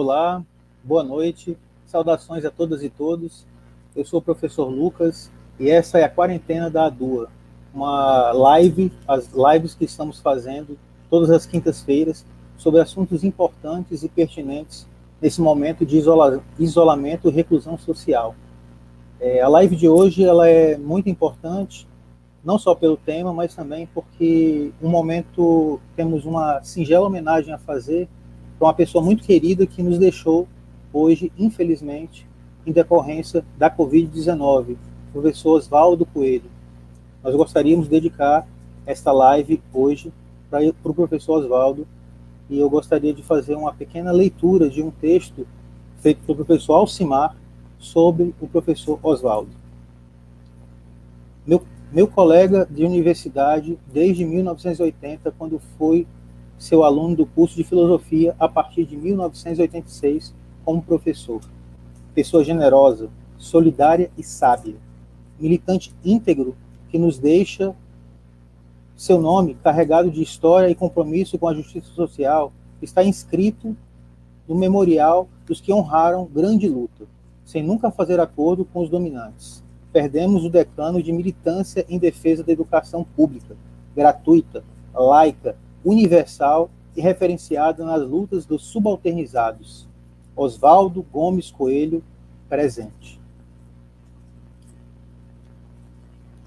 Olá, boa noite, saudações a todas e todos. Eu sou o professor Lucas e essa é a quarentena da ADUA, uma live, as lives que estamos fazendo todas as quintas-feiras sobre assuntos importantes e pertinentes nesse momento de isolamento e reclusão social. A live de hoje ela é muito importante, não só pelo tema, mas também porque um momento temos uma singela homenagem a fazer para uma pessoa muito querida que nos deixou hoje, infelizmente, em decorrência da Covid-19, o professor Oswaldo Coelho. Nós gostaríamos de dedicar esta live hoje para o professor Oswaldo, e eu gostaria de fazer uma pequena leitura de um texto feito pelo professor Alcimar sobre o professor Oswaldo. Meu colega de universidade desde 1980, quando fui seu aluno do curso de filosofia a partir de 1986 como professor. Pessoa generosa, solidária e sábia. Militante íntegro que nos deixa seu nome carregado de história e compromisso com a justiça social está inscrito no memorial dos que honraram grande luta, sem nunca fazer acordo com os dominantes. Perdemos o decano de militância em defesa da educação pública, gratuita, laica, universal e referenciada nas lutas dos subalternizados. Oswaldo Gomes Coelho, presente.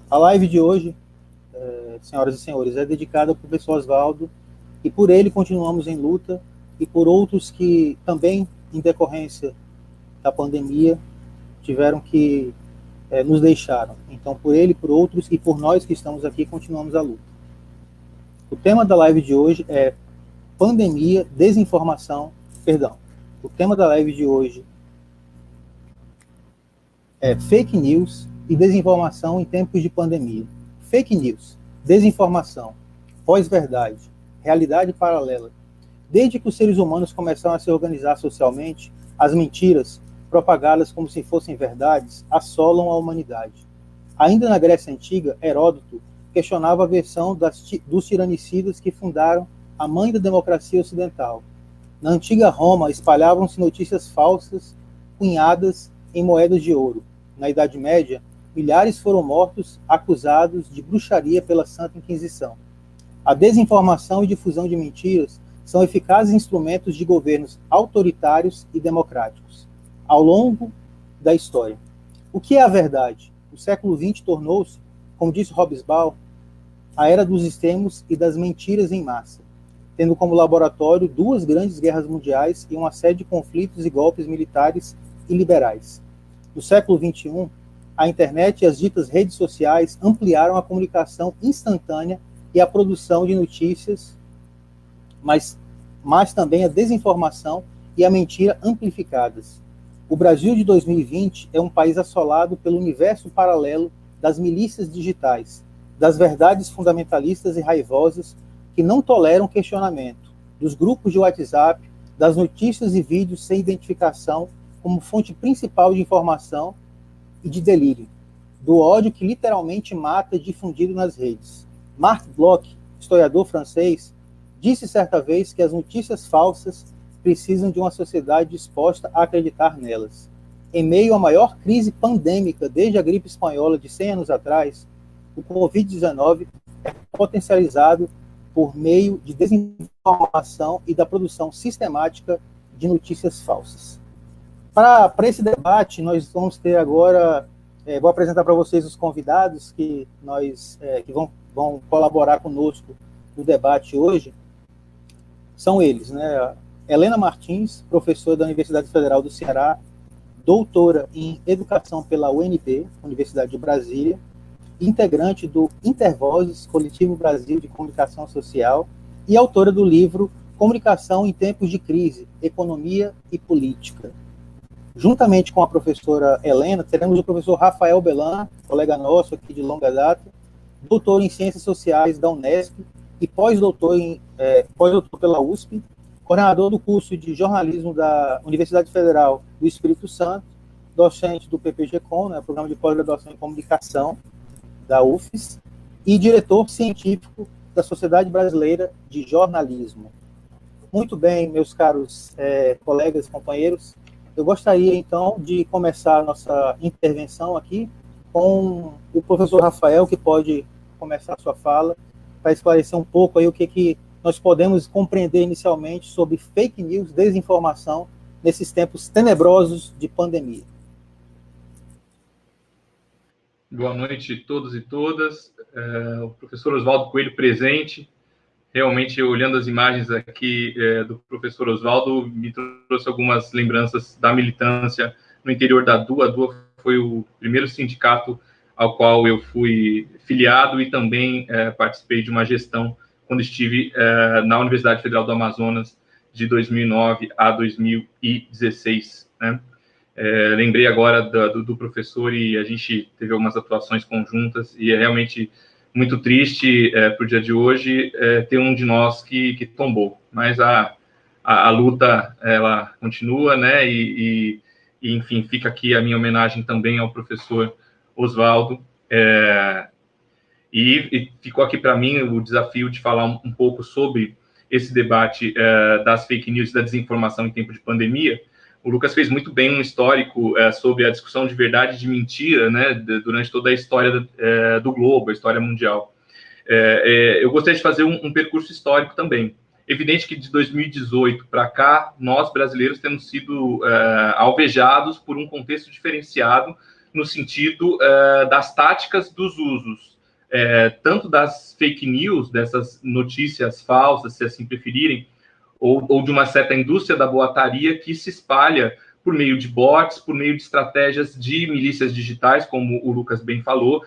A live de hoje, senhoras e senhores, é dedicada ao professor Oswaldo, e por ele continuamos em luta, e por outros que também, em decorrência da pandemia, tiveram que nos deixaram. Então, por ele, por outros e por nós que estamos aqui, continuamos a luta. O tema da live de hoje é pandemia, desinformação, perdão. O tema da live de hoje é fake news e desinformação em tempos de pandemia. Fake news, desinformação, pós-verdade, realidade paralela. Desde que os seres humanos começaram a se organizar socialmente, as mentiras, propagadas como se fossem verdades, assolam a humanidade. Ainda na Grécia Antiga, Heródoto questionava a versão dos tiranicidas que fundaram a mãe da democracia ocidental. Na antiga Roma, espalhavam-se notícias falsas, cunhadas em moedas de ouro. Na Idade Média, milhares foram mortos, acusados de bruxaria pela Santa Inquisição. A desinformação e difusão de mentiras são eficazes instrumentos de governos autoritários e democráticos. Ao longo da história. O que é a verdade? O século XX tornou-se, como disse Hobsbawm, a era dos extremos e das mentiras em massa, tendo como laboratório duas grandes guerras mundiais e uma série de conflitos e golpes militares e liberais. No século XXI, a internet e as ditas redes sociais ampliaram a comunicação instantânea e a produção de notícias, mas também a desinformação e a mentira amplificadas. O Brasil de 2020 é um país assolado pelo universo paralelo das milícias digitais, das verdades fundamentalistas e raivosas que não toleram questionamento, dos grupos de WhatsApp, das notícias e vídeos sem identificação como fonte principal de informação e de delírio, do ódio que literalmente mata difundido nas redes. Marc Bloch, historiador francês, disse certa vez que as notícias falsas precisam de uma sociedade disposta a acreditar nelas. Em meio à maior crise pandêmica desde a gripe espanhola de 100 anos atrás, o Covid-19 é potencializado por meio de desinformação e da produção sistemática de notícias falsas. Para esse debate, nós vamos ter agora, vou apresentar para vocês os convidados que vão colaborar conosco no debate hoje. São eles, né? Helena Martins, professora da Universidade Federal do Ceará, doutora em Educação pela UNB, Universidade de Brasília, integrante do Intervozes, Coletivo Brasil de Comunicação Social, e autora do livro Comunicação em Tempos de Crise, Economia e Política. Juntamente com a professora Helena, teremos o professor Rafael Belan, colega nosso aqui de longa data, doutor em Ciências Sociais da Unesp e pós-doutor pela USP, coordenador do curso de jornalismo da Universidade Federal do Espírito Santo, docente do PPG-Com, né, Programa de Pós-Graduação em Comunicação da UFES, e diretor científico da Sociedade Brasileira de Jornalismo. Muito bem, meus caros colegas, companheiros. Eu gostaria, então, de começar a nossa intervenção aqui com o professor Rafael, que pode começar a sua fala, para esclarecer um pouco aí o que nós podemos compreender inicialmente sobre fake news, desinformação, nesses tempos tenebrosos de pandemia. Boa noite a todos e todas. O professor Oswaldo Coelho presente. Realmente, olhando as imagens aqui do professor Oswaldo, me trouxe algumas lembranças da militância no interior da DU. A DU foi o primeiro sindicato ao qual eu fui filiado e também participei de uma gestão quando estive na Universidade Federal do Amazonas de 2009 a 2016, né? Lembrei agora do professor e a gente teve algumas atuações conjuntas e é realmente muito triste para o dia de hoje ter um de nós que tombou, mas a luta ela continua, né? E enfim, fica aqui a minha homenagem também ao professor Oswaldo, e ficou aqui para mim o desafio de falar um pouco sobre esse debate das fake news e da desinformação em tempo de pandemia. O Lucas fez muito bem um histórico sobre a discussão de verdade e de mentira, né, durante toda a história do globo, a história mundial. Eu gostaria de fazer um percurso histórico também. Evidente que de 2018 para cá, nós brasileiros temos sido alvejados por um contexto diferenciado no sentido das táticas dos usos, tanto das fake news, dessas notícias falsas, se assim preferirem, ou de uma certa indústria da boataria que se espalha por meio de bots, por meio de estratégias de milícias digitais, como o Lucas bem falou,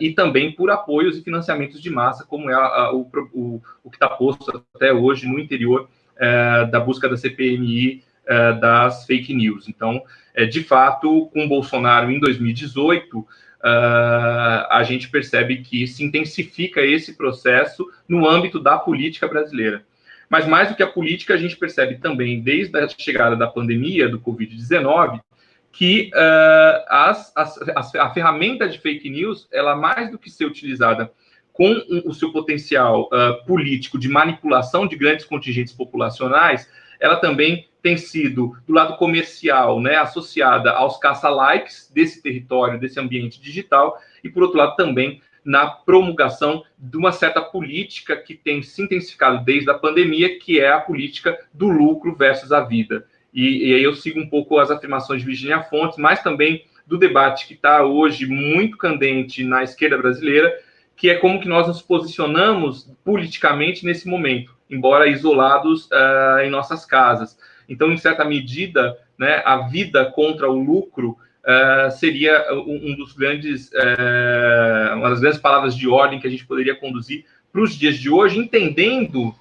e também por apoios e financiamentos de massa, como é o que está posto até hoje no interior da busca da CPMI das fake news. Então, de fato, com Bolsonaro em 2018, a gente percebe que se intensifica esse processo no âmbito da política brasileira. Mas mais do que a política, a gente percebe também, desde a chegada da pandemia, do Covid-19, que a ferramenta de fake news, ela mais do que ser utilizada com o seu potencial político de manipulação de grandes contingentes populacionais, ela também tem sido, do lado comercial, né, associada aos caça-likes desse território, desse ambiente digital, e, por outro lado, também na promulgação de uma certa política que tem se intensificado desde a pandemia, que é a política do lucro versus a vida. E aí eu sigo um pouco as afirmações de Virginia Fontes, mas também do debate que está hoje muito candente na esquerda brasileira, que é como que nós nos posicionamos politicamente nesse momento, embora isolados em nossas casas. Então, em certa medida, né, a vida contra o lucro seria uma das grandes palavras de ordem que a gente poderia conduzir para os dias de hoje, entendendo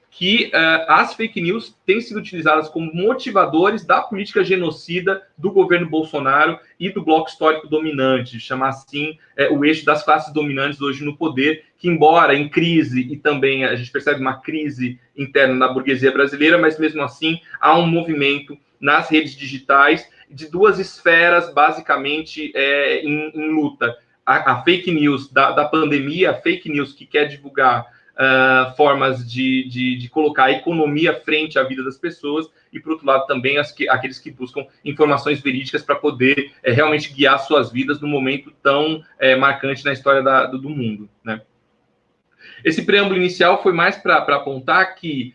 que as fake news têm sido utilizadas como motivadores da política genocida do governo Bolsonaro e do bloco histórico dominante, chamar assim o eixo das classes dominantes hoje no poder, que embora em crise, e também a gente percebe uma crise interna na burguesia brasileira, mas mesmo assim há um movimento nas redes digitais de duas esferas, basicamente, em luta. A fake news da pandemia, a fake news que quer divulgar formas de colocar a economia frente à vida das pessoas, e, por outro lado, também aqueles que buscam informações verídicas para poder realmente guiar suas vidas num momento tão marcante na história do mundo, né? Esse preâmbulo inicial foi mais para apontar que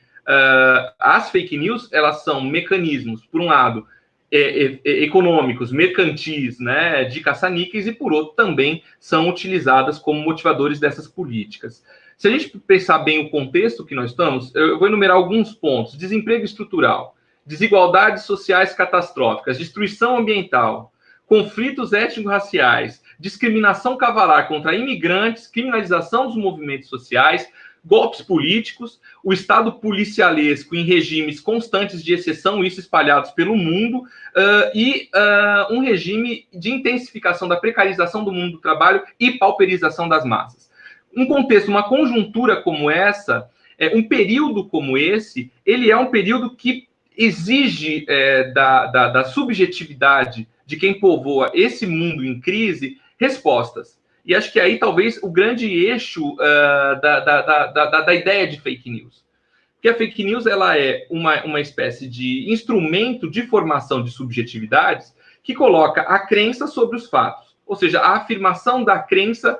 as fake news, elas são mecanismos, por um lado, econômicos, mercantis, né, de caça-níqueis, e, por outro, também são utilizadas como motivadores dessas políticas. Se a gente pensar bem o contexto que nós estamos, eu vou enumerar alguns pontos: desemprego estrutural, desigualdades sociais catastróficas, destruição ambiental, conflitos étnico-raciais, discriminação cavalar contra imigrantes, criminalização dos movimentos sociais, golpes políticos, o Estado policialesco em regimes constantes de exceção, isso espalhados pelo mundo, e um regime de intensificação da precarização do mundo do trabalho e pauperização das massas. Um contexto, uma conjuntura como essa, um período como esse, ele é um período que exige da subjetividade de quem povoa esse mundo em crise respostas. E acho que aí talvez o grande eixo da ideia de fake news. que a fake news ela é uma espécie de instrumento de formação de subjetividades que coloca a crença sobre os fatos, ou seja, a afirmação da crença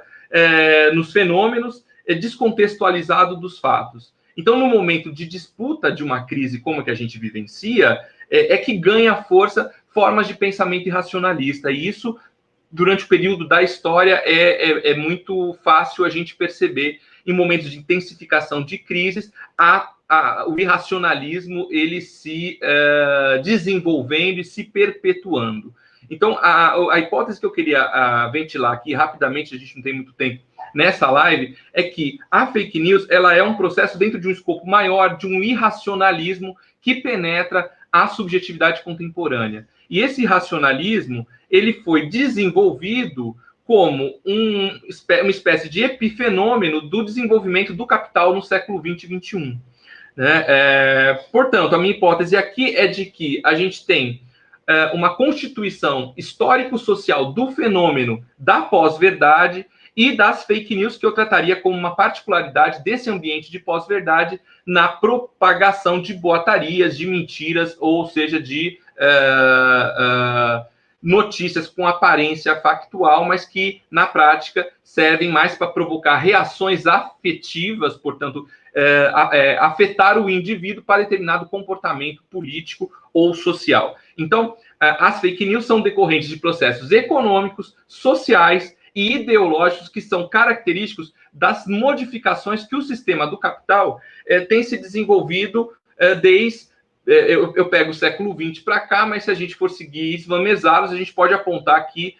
nos fenômenos descontextualizado dos fatos. Então, no momento de disputa de uma crise como a que a gente vivencia, é que ganha força formas de pensamento irracionalista, e isso, durante o período da história, é muito fácil a gente perceber. Em momentos de intensificação de crises, o irracionalismo ele se desenvolvendo e se perpetuando. Então, a hipótese que eu queria ventilar aqui rapidamente, a gente não tem muito tempo nessa live, é que a fake news ela é um processo dentro de um escopo maior, de um irracionalismo que penetra a subjetividade contemporânea. E esse irracionalismo ele foi desenvolvido como uma espécie de epifenômeno do desenvolvimento do capital no século XX e XXI. Né? Portanto, a minha hipótese aqui é de que a gente tem uma constituição histórico-social do fenômeno da pós-verdade e das fake news, que eu trataria como uma particularidade desse ambiente de pós-verdade na propagação de boatarias, de mentiras, ou seja, de notícias com aparência factual, mas que, na prática, servem mais para provocar reações afetivas, portanto, afetar o indivíduo para determinado comportamento político ou social. Então, as fake news são decorrentes de processos econômicos, sociais e ideológicos que são característicos das modificações que o sistema do capital tem se desenvolvido desde... Eu pego o século XX para cá, mas se a gente for seguir Isvan Mesaros, a gente pode apontar que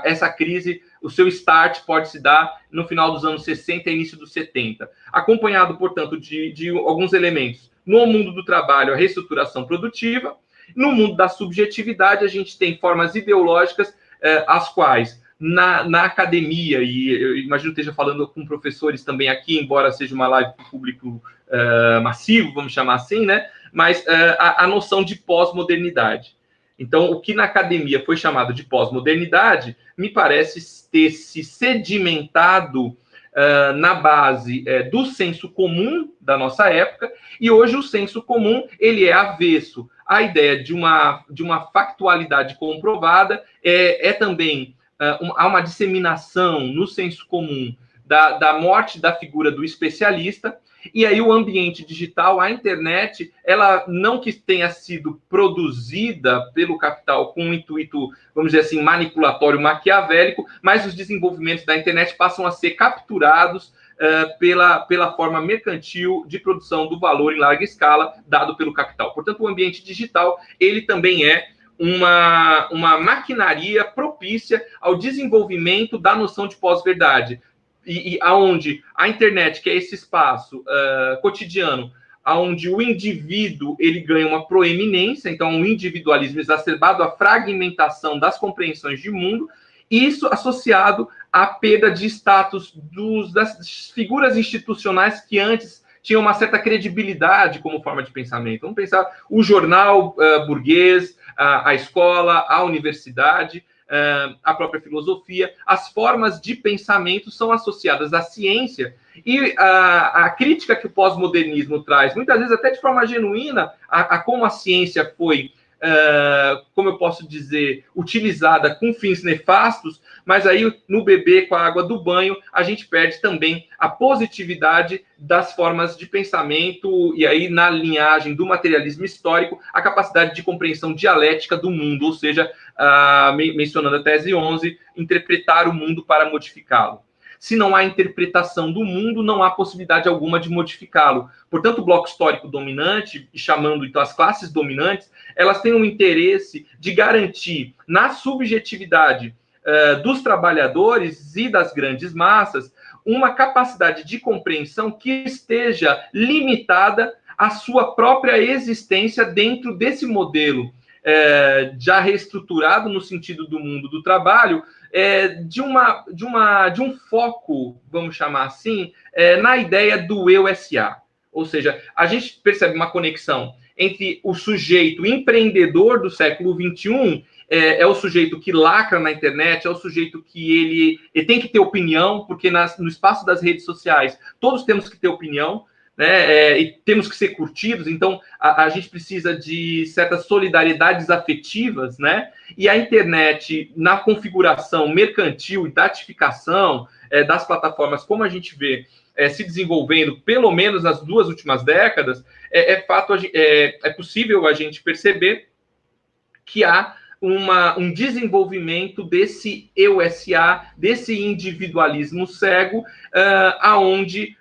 essa crise, o seu start pode se dar no final dos anos 60 e início dos 70, acompanhado, portanto, de alguns elementos. No mundo do trabalho, a reestruturação produtiva. No mundo da subjetividade, a gente tem formas ideológicas, as quais, na academia, e eu imagino que esteja falando com professores também aqui, embora seja uma live para o público massivo, vamos chamar assim, né? Mas a noção de pós-modernidade. Então, o que na academia foi chamado de pós-modernidade, me parece ter se sedimentado na base do senso comum da nossa época, e hoje o senso comum ele é avesso à ideia de uma factualidade comprovada, também há uma disseminação no senso comum da morte da figura do especialista. E aí o ambiente digital, a internet, ela não que tenha sido produzida pelo capital com um intuito, vamos dizer assim, manipulatório, maquiavélico, mas os desenvolvimentos da internet passam a ser capturados pela forma mercantil de produção do valor em larga escala dado pelo capital. Portanto, o ambiente digital, ele também é uma maquinaria propícia ao desenvolvimento da noção de pós-verdade, e aonde a internet, que é esse espaço cotidiano, aonde o indivíduo ele ganha uma proeminência, então um individualismo exacerbado, a fragmentação das compreensões de mundo, isso associado à perda de status das figuras institucionais que antes tinham uma certa credibilidade como forma de pensamento. Vamos pensar o jornal burguês, a escola, a universidade, a própria filosofia, as formas de pensamento são associadas à ciência, e a crítica que o pós-modernismo traz, muitas vezes até de forma genuína, a como a ciência foi, como eu posso dizer, utilizada com fins nefastos, mas aí no bebê com a água do banho, a gente perde também a positividade das formas de pensamento, e aí na linhagem do materialismo histórico, a capacidade de compreensão dialética do mundo, ou seja, mencionando a tese 11, interpretar o mundo para modificá-lo. Se não há interpretação do mundo, não há possibilidade alguma de modificá-lo. Portanto, o bloco histórico dominante, chamando então as classes dominantes, elas têm um interesse de garantir na subjetividade dos trabalhadores e das grandes massas uma capacidade de compreensão que esteja limitada à sua própria existência dentro desse modelo já reestruturado no sentido do mundo do trabalho, de um foco, vamos chamar assim, na ideia do eu SA. Ou seja, a gente percebe uma conexão entre o sujeito empreendedor do século XXI, é o sujeito que lacra na internet, é o sujeito que ele tem que ter opinião, porque no espaço das redes sociais todos temos que ter opinião, né? E temos que ser curtidos, então a gente precisa de certas solidariedades afetivas, né? E a internet, na configuração mercantil e datificação das plataformas, como a gente vê se desenvolvendo, pelo menos nas 2 últimas décadas, é possível a gente perceber que há um desenvolvimento desse eu-SA, desse individualismo cego, aonde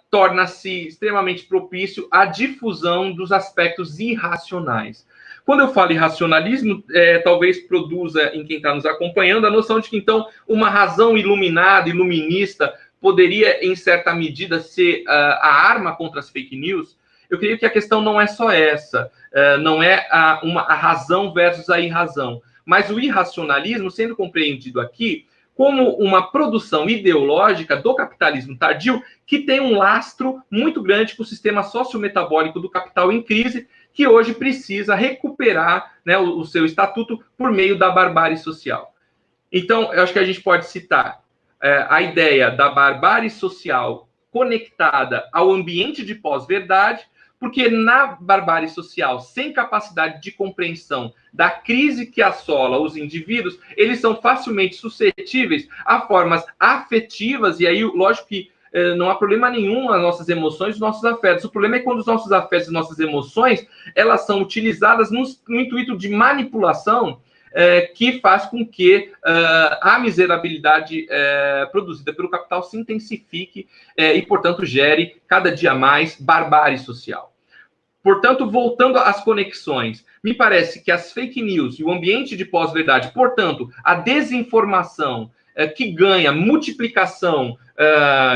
torna-se extremamente propício à difusão dos aspectos irracionais. Quando eu falo irracionalismo, talvez produza em quem está nos acompanhando a noção de que, então, uma razão iluminada, iluminista, poderia, em certa medida, ser a arma contra as fake news. Eu creio que a questão não é só essa, não é a razão versus a irrazão, mas o irracionalismo sendo compreendido aqui como uma produção ideológica do capitalismo tardio que tem um lastro muito grande com o sistema sociometabólico do capital em crise, que hoje precisa recuperar, né, o seu estatuto por meio da barbárie social. Então, eu acho que a gente pode citar a ideia da barbárie social conectada ao ambiente de pós-verdade, porque na barbárie social, sem capacidade de compreensão da crise que assola os indivíduos, eles são facilmente suscetíveis a formas afetivas, e aí, lógico que não há problema nenhum nas nossas emoções, nos nossos afetos. O problema é quando os nossos afetos e nossas emoções, elas são utilizadas no intuito de manipulação, que faz com que a miserabilidade produzida pelo capital se intensifique e, portanto, gere cada dia mais barbárie social. Portanto, voltando às conexões, me parece que as fake news e o ambiente de pós-verdade, portanto, a desinformação que ganha multiplicação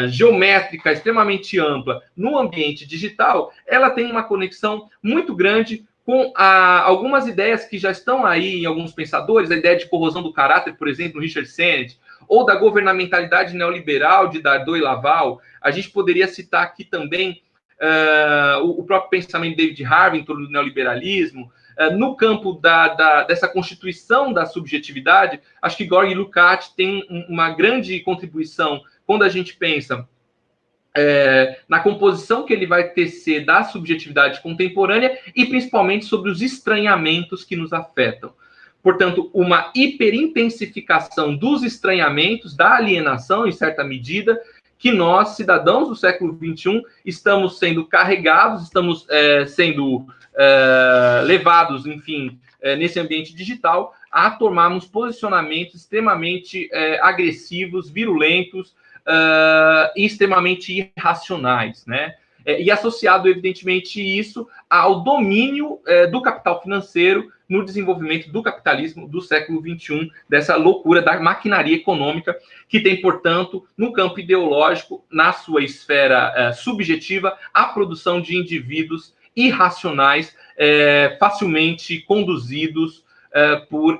geométrica extremamente ampla no ambiente digital, ela tem uma conexão muito grande com algumas ideias que já estão aí em alguns pensadores, a ideia de corrosão do caráter, por exemplo, Richard Sennett, ou da governamentalidade neoliberal de Dardot e Laval. A gente poderia citar aqui também o próprio pensamento de David Harvey em torno do neoliberalismo. No campo dessa constituição da subjetividade, acho que Georg Lukács tem uma grande contribuição quando a gente pensa na composição que ele vai tecer da subjetividade contemporânea e principalmente sobre os estranhamentos que nos afetam. Portanto, uma hiperintensificação dos estranhamentos, da alienação, em certa medida, que nós, cidadãos do século XXI, estamos sendo carregados, estamos sendo levados, enfim, nesse ambiente digital, a tomarmos posicionamentos extremamente agressivos, virulentos e extremamente irracionais, né? E associado, evidentemente, isso ao domínio do capital financeiro no desenvolvimento do capitalismo do século XXI, dessa loucura da maquinaria econômica, que tem, portanto, no campo ideológico, na sua esfera subjetiva, a produção de indivíduos irracionais, facilmente conduzidos por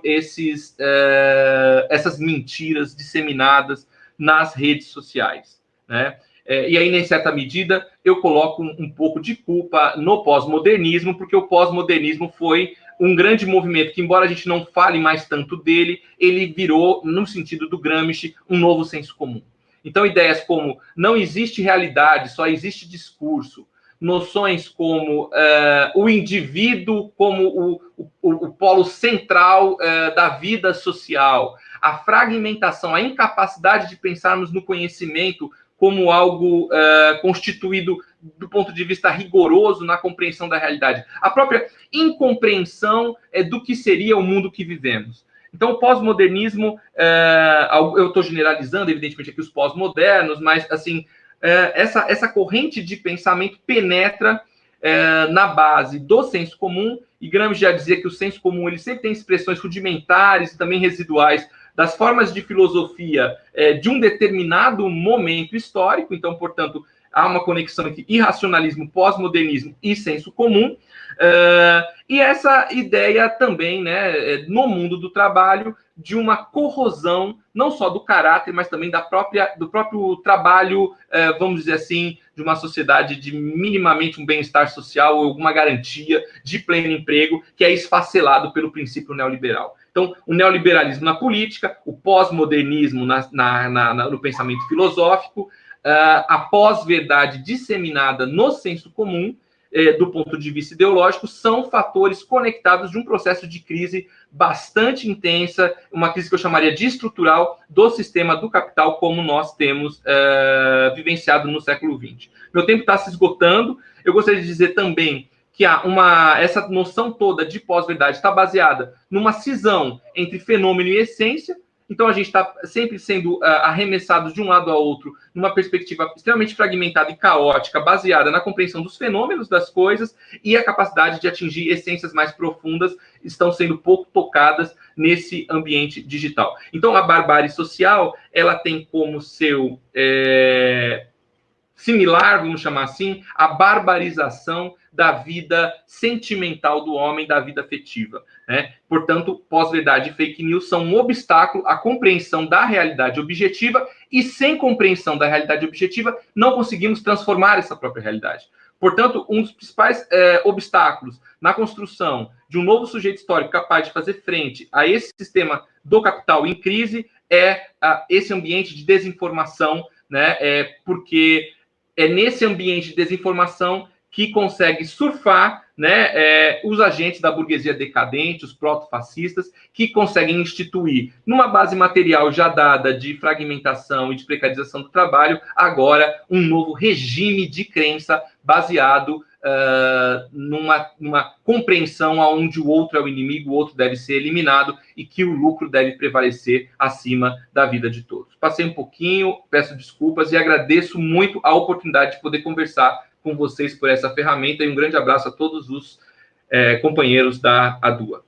essas mentiras disseminadas nas redes sociais, né? E aí, em certa medida, eu coloco um pouco de culpa no pós-modernismo, porque o pós-modernismo foi um grande movimento que, embora a gente não fale mais tanto dele, ele virou, no sentido do Gramsci, um novo senso comum. Então, ideias como não existe realidade, só existe discurso, noções como o indivíduo como o polo central da vida social, a fragmentação, a incapacidade de pensarmos no conhecimento como algo constituído do ponto de vista rigoroso na compreensão da realidade. A própria incompreensão do que seria o mundo que vivemos. Então, o pós-modernismo, eu estou generalizando, evidentemente, aqui os pós-modernos, mas, assim, essa corrente de pensamento penetra na base do senso comum, e Gramsci já dizia que o senso comum ele sempre tem expressões rudimentares e também residuais das formas de filosofia de um determinado momento histórico. Então, portanto, há uma conexão entre irracionalismo, pós-modernismo e senso comum. E essa ideia também, né, no mundo do trabalho, de uma corrosão, não só do caráter, mas também do próprio trabalho, vamos dizer assim, de uma sociedade de minimamente um bem-estar social ou alguma garantia de pleno emprego, que é esfacelado pelo princípio neoliberal. Então, Então, o neoliberalismo na política, o pós-modernismo no pensamento filosófico, a pós-verdade disseminada no senso comum, do ponto de vista ideológico, são fatores conectados de um processo de crise bastante intensa, uma crise que eu chamaria de estrutural do sistema do capital, como nós temos vivenciado no século XX. Meu tempo está se esgotando. Eu gostaria de dizer também que essa noção toda de pós-verdade está baseada numa cisão entre fenômeno e essência. Então, a gente está sempre sendo arremessado de um lado a outro, numa perspectiva extremamente fragmentada e caótica, baseada na compreensão dos fenômenos das coisas, e a capacidade de atingir essências mais profundas estão sendo pouco tocadas nesse ambiente digital. Então, a barbárie social, ela tem como seu similar, vamos chamar assim, a barbarização da vida sentimental do homem, da vida afetiva, né? Portanto, pós-verdade e fake news são um obstáculo à compreensão da realidade objetiva, e sem compreensão da realidade objetiva, não conseguimos transformar essa própria realidade. Portanto, um dos principais obstáculos na construção de um novo sujeito histórico capaz de fazer frente a esse sistema do capital em crise é esse ambiente de desinformação, né? Porque é nesse ambiente de desinformação que consegue surfar, né, os agentes da burguesia decadente, os proto-fascistas, que conseguem instituir, numa base material já dada de fragmentação e de precarização do trabalho, agora um novo regime de crença baseado numa compreensão onde o outro é o inimigo, o outro deve ser eliminado e que o lucro deve prevalecer acima da vida de todos. Passei um pouquinho, peço desculpas e agradeço muito a oportunidade de poder conversar com vocês por essa ferramenta, e um grande abraço a todos os companheiros da ADUA.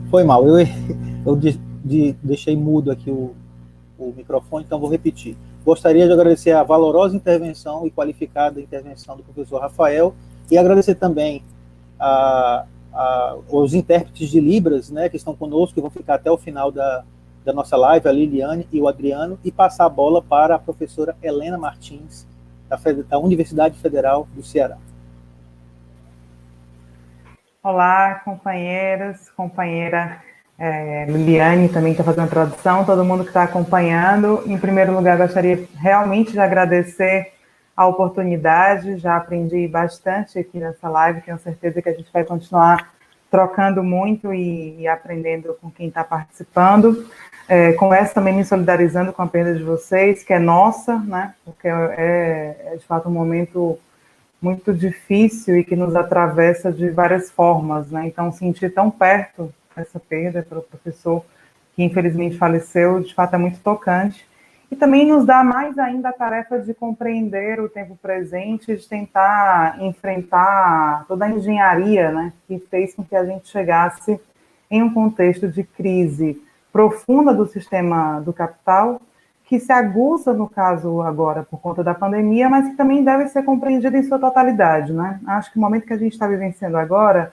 Foi mal, eu deixei mudo aqui o microfone, então vou repetir. Gostaria de agradecer a valorosa intervenção e qualificada intervenção do professor Rafael, e agradecer também aos intérpretes de Libras, né, que estão conosco, que vão ficar até o final da nossa live, a Liliane e o Adriano, e passar a bola para a professora Helena Martins, da Universidade Federal do Ceará. Olá, companheiros, companheira Liliane também está fazendo a tradução, todo mundo que está acompanhando. Em primeiro lugar, gostaria realmente de agradecer a oportunidade, já aprendi bastante aqui nessa live, tenho certeza que a gente vai continuar trocando muito e aprendendo com quem está participando. Começo também me solidarizando com a perda de vocês, que é nossa, né? Porque é de fato um momento muito difícil e que nos atravessa de várias formas, né? Então, sentir tão perto essa perda pelo professor que infelizmente faleceu, de fato é muito tocante. E também nos dá mais ainda a tarefa de compreender o tempo presente, de tentar enfrentar toda a engenharia, né, que fez com que a gente chegasse em um contexto de crise profunda do sistema do capital, que se aguça, no caso agora, por conta da pandemia, mas que também deve ser compreendida em sua totalidade, né? Acho que o momento que a gente está vivenciando agora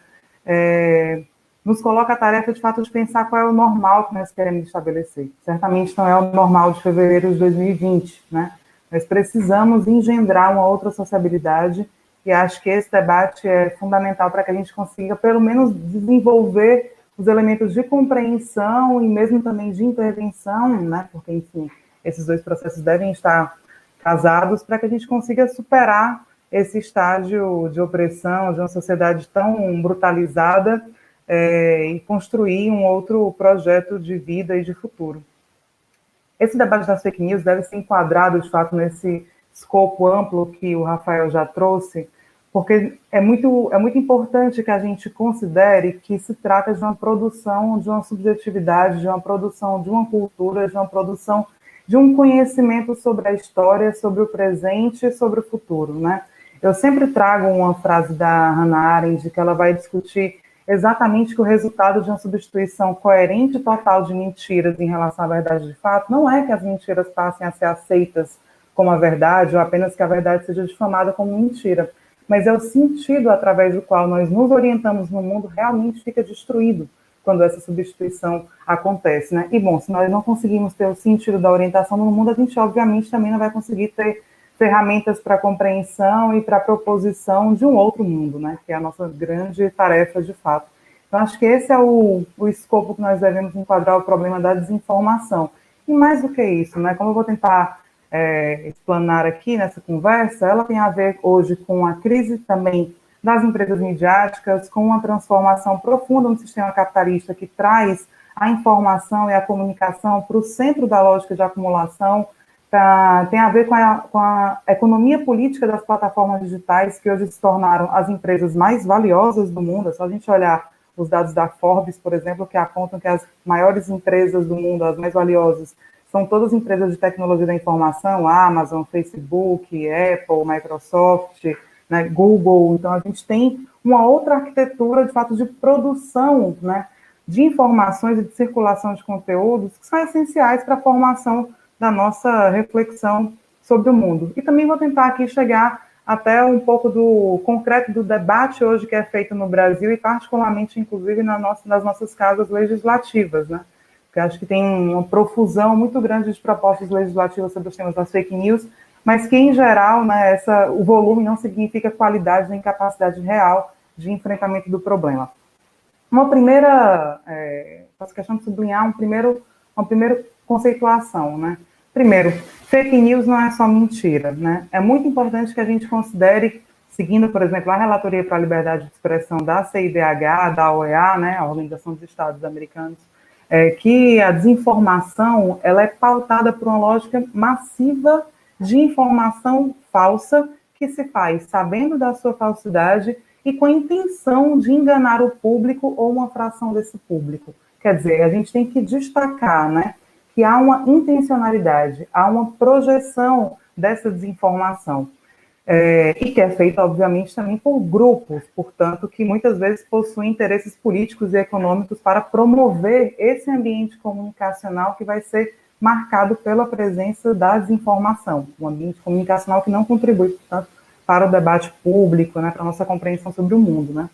nos coloca a tarefa, de fato, de pensar qual é o normal que nós queremos estabelecer. Certamente não é o normal de fevereiro de 2020, né? Nós precisamos engendrar uma outra sociabilidade, e acho que esse debate é fundamental para que a gente consiga, pelo menos, desenvolver os elementos de compreensão e mesmo também de intervenção, né? Porque, enfim, esses dois processos devem estar casados para que a gente consiga superar esse estágio de opressão, de uma sociedade tão brutalizada, e construir um outro projeto de vida e de futuro. Esse debate das fake news deve ser enquadrado, de fato, nesse escopo amplo que o Rafael já trouxe, porque é muito importante que a gente considere que se trata de uma produção de uma subjetividade, de uma produção de uma cultura, de uma produção de um conhecimento sobre a história, sobre o presente e sobre o futuro, né? Eu sempre trago uma frase da Hannah Arendt, que ela vai discutir exatamente que o resultado de uma substituição coerente e total de mentiras em relação à verdade de fato não é que as mentiras passem a ser aceitas como a verdade, ou apenas que a verdade seja difamada como mentira, mas é o sentido através do qual nós nos orientamos no mundo realmente fica destruído quando essa substituição acontece, né? E, bom, se nós não conseguimos ter o sentido da orientação no mundo, a gente, obviamente, também não vai conseguir ter ferramentas para compreensão e para proposição de um outro mundo, né? Que é a nossa grande tarefa, de fato. Então, acho que esse é o escopo que nós devemos enquadrar o problema da desinformação. E mais do que isso, né? Como eu vou tentar explanar aqui nessa conversa, ela tem a ver hoje com a crise também das empresas midiáticas, com uma transformação profunda no sistema capitalista que traz a informação e a comunicação para o centro da lógica de acumulação, tem a ver com a economia política das plataformas digitais, que hoje se tornaram as empresas mais valiosas do mundo. É só a gente olhar os dados da Forbes, por exemplo, que apontam que as maiores empresas do mundo, as mais valiosas, são todas empresas de tecnologia da informação, Amazon, Facebook, Apple, Microsoft, né, Google. Então, a gente tem uma outra arquitetura, de fato, de produção, né, de informações e de circulação de conteúdos que são essenciais para a formação da nossa reflexão sobre o mundo. E também vou tentar aqui chegar até um pouco do concreto do debate hoje que é feito no Brasil e particularmente, inclusive, nas nossas casas legislativas, né? Porque acho que tem uma profusão muito grande de propostas legislativas sobre os temas das fake news, mas que, em geral, né, o volume não significa qualidade nem capacidade real de enfrentamento do problema. Uma primeira, faço questão de sublinhar uma primeira conceituação, né? Primeiro, fake news não é só mentira, né? É muito importante que a gente considere, seguindo, por exemplo, a Relatoria para a Liberdade de Expressão da CIDH, da OEA, né, a Organização dos Estados Americanos, que a desinformação ela é pautada por uma lógica massiva de informação falsa que se faz sabendo da sua falsidade e com a intenção de enganar o público ou uma fração desse público. Quer dizer, a gente tem que destacar, né, que há uma intencionalidade, há uma projeção dessa desinformação. E que é feita, obviamente, também por grupos, portanto, que muitas vezes possuem interesses políticos e econômicos para promover esse ambiente comunicacional que vai ser marcado pela presença da desinformação, um ambiente comunicacional que não contribui, portanto, para o debate público, né, para a nossa compreensão sobre o mundo, né.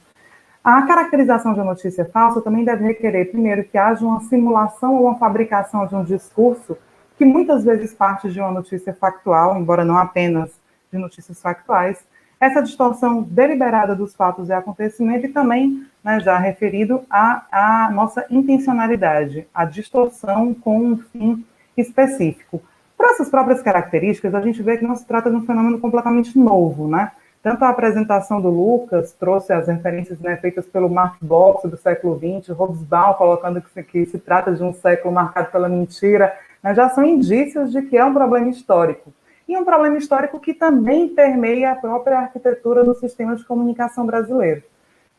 A caracterização de uma notícia falsa também deve requerer, primeiro, que haja uma simulação ou uma fabricação de um discurso que muitas vezes parte de uma notícia factual, embora não apenas de notícias factuais, essa distorção deliberada dos fatos e acontecimentos e também, né, já referido à nossa intencionalidade, a distorção com um fim específico. Por essas próprias características, a gente vê que não se trata de um fenômeno completamente novo, né? Tanto a apresentação do Lucas trouxe as referências, né, feitas pelo Mark Box do século XX, Hobsbawm colocando que se trata de um século marcado pela mentira, né, já são indícios de que é um problema histórico. E um problema histórico que também permeia a própria arquitetura do sistema de comunicação brasileiro.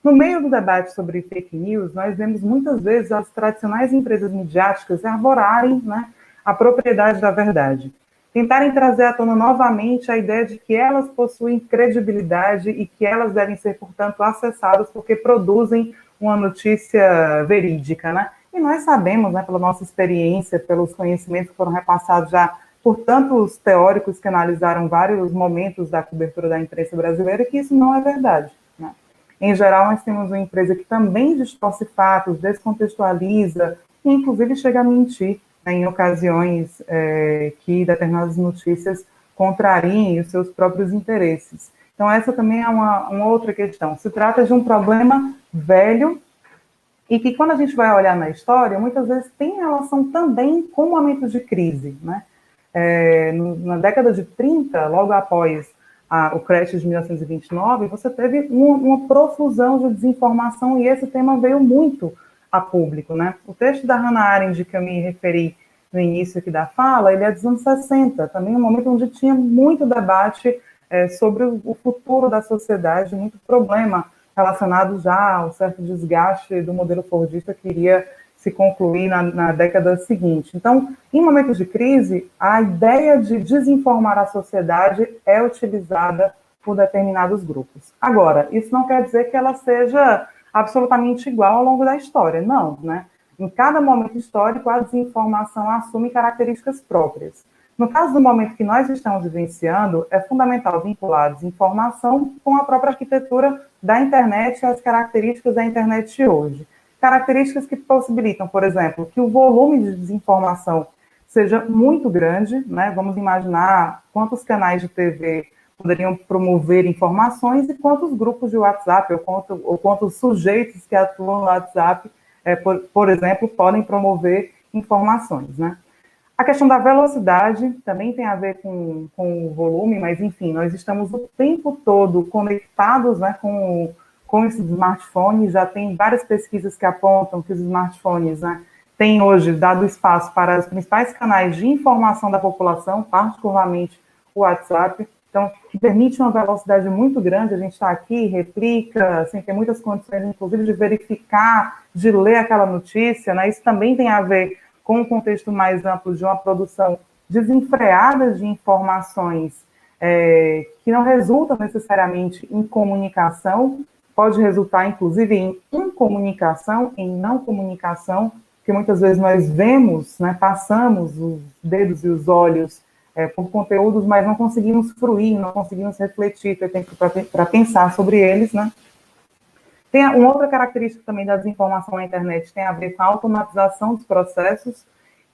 No meio do debate sobre fake news, nós vemos muitas vezes as tradicionais empresas midiáticas arvorarem, né, a propriedade da verdade. Tentarem trazer à tona novamente a ideia de que elas possuem credibilidade e que elas devem ser, portanto, acessadas porque produzem uma notícia verídica, né? E nós sabemos, né, pela nossa experiência, pelos conhecimentos que foram repassados já por tantos teóricos que analisaram vários momentos da cobertura da imprensa brasileira, que isso não é verdade, né? Em geral, nós temos uma empresa que também distorce fatos, descontextualiza e, inclusive, chega a mentir, né, em ocasiões que determinadas notícias contrariem os seus próprios interesses. Então, essa também é uma outra questão. Se trata de um problema velho e que, quando a gente vai olhar na história, muitas vezes tem relação também com momentos de crise, né? Na década de 30, logo após o crash de 1929, você teve uma profusão de desinformação e esse tema veio muito a público, né? O texto da Hannah Arendt, que eu me referi no início aqui da fala, ele é dos anos 60, também um momento onde tinha muito debate sobre o futuro da sociedade, muito problema relacionado já ao certo desgaste do modelo fordista que iria se concluir na década seguinte. Então, em momentos de crise, a ideia de desinformar a sociedade é utilizada por determinados grupos. Agora, isso não quer dizer que ela seja absolutamente igual ao longo da história. Não, né? Em cada momento histórico, a desinformação assume características próprias. No caso do momento que nós estamos vivenciando, é fundamental vincular a desinformação com a própria arquitetura da internet e as características da internet de hoje. Características que possibilitam, por exemplo, que o volume de desinformação seja muito grande, né? Vamos imaginar quantos canais de TV poderiam promover informações e quantos grupos de WhatsApp ou quantos sujeitos que atuam no WhatsApp, por exemplo, podem promover informações, né? A questão da velocidade também tem a ver com o volume, mas, enfim, nós estamos o tempo todo conectados, né, com esses smartphones. Já tem várias pesquisas que apontam que os smartphones, né, têm hoje dado espaço para os principais canais de informação da população, particularmente o WhatsApp, então, que permite uma velocidade muito grande. A gente está aqui, replica, sem ter muitas condições, inclusive, de verificar, de ler aquela notícia, né? Isso também tem a ver com um contexto mais amplo de uma produção desenfreada de informações que não resultam necessariamente em comunicação, pode resultar, inclusive, em incomunicação, em não comunicação, que muitas vezes nós vemos, né, passamos os dedos e os olhos por conteúdos, mas não conseguimos fruir, não conseguimos refletir, ter tempo para pensar sobre eles, né? Tem uma outra característica também da desinformação na internet, tem a ver com a automatização dos processos.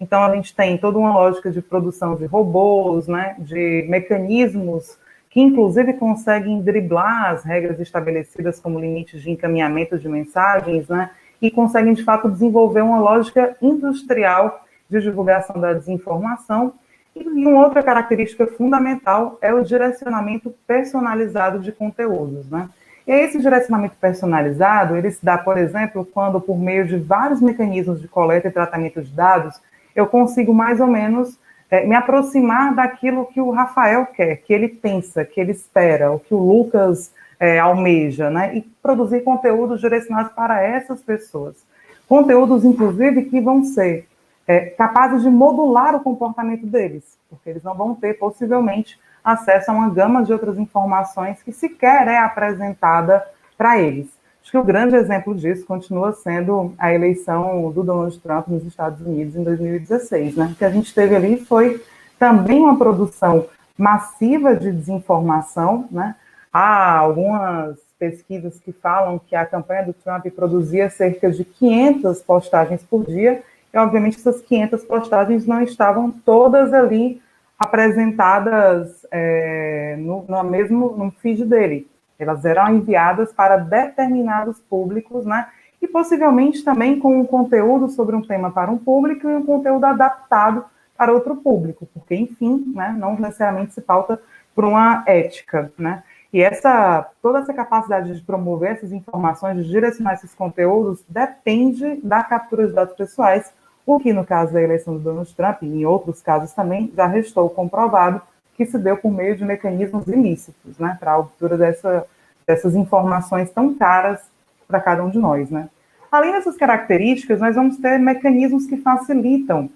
Então, a gente tem toda uma lógica de produção de robôs, né, de mecanismos que, inclusive, conseguem driblar as regras estabelecidas como limites de encaminhamento de mensagens, né, e conseguem, de fato, desenvolver uma lógica industrial de divulgação da desinformação. E uma outra característica fundamental é o direcionamento personalizado de conteúdos, né? E esse direcionamento personalizado, ele se dá, por exemplo, quando, por meio de vários mecanismos de coleta e tratamento de dados, eu consigo mais ou menos me aproximar daquilo que o Rafael quer, que ele pensa, que ele espera, o que o Lucas almeja, né? E produzir conteúdos direcionados para essas pessoas. Conteúdos, inclusive, que vão ser capazes de modular o comportamento deles, porque eles não vão ter, possivelmente, acesso a uma gama de outras informações que sequer é apresentada para eles. Acho que o grande exemplo disso continua sendo a eleição do Donald Trump nos Estados Unidos em 2016, né? O que a gente teve ali foi também uma produção massiva de desinformação, né? Há algumas pesquisas que falam que a campanha do Trump produzia cerca de 500 postagens por dia, e, obviamente, essas 500 postagens não estavam todas ali apresentadas no feed dele. Elas eram enviadas para determinados públicos, né? E possivelmente também com um conteúdo sobre um tema para um público e um conteúdo adaptado para outro público, porque, enfim, né, não necessariamente se pauta por uma ética, né? E toda essa capacidade de promover essas informações, de direcionar esses conteúdos, depende da captura de dados pessoais, o que, no caso da eleição do Donald Trump, e em outros casos também, já restou comprovado que se deu por meio de mecanismos ilícitos, né, para a obtura dessas informações tão caras para cada um de nós, né. Além dessas características, nós vamos ter mecanismos que facilitam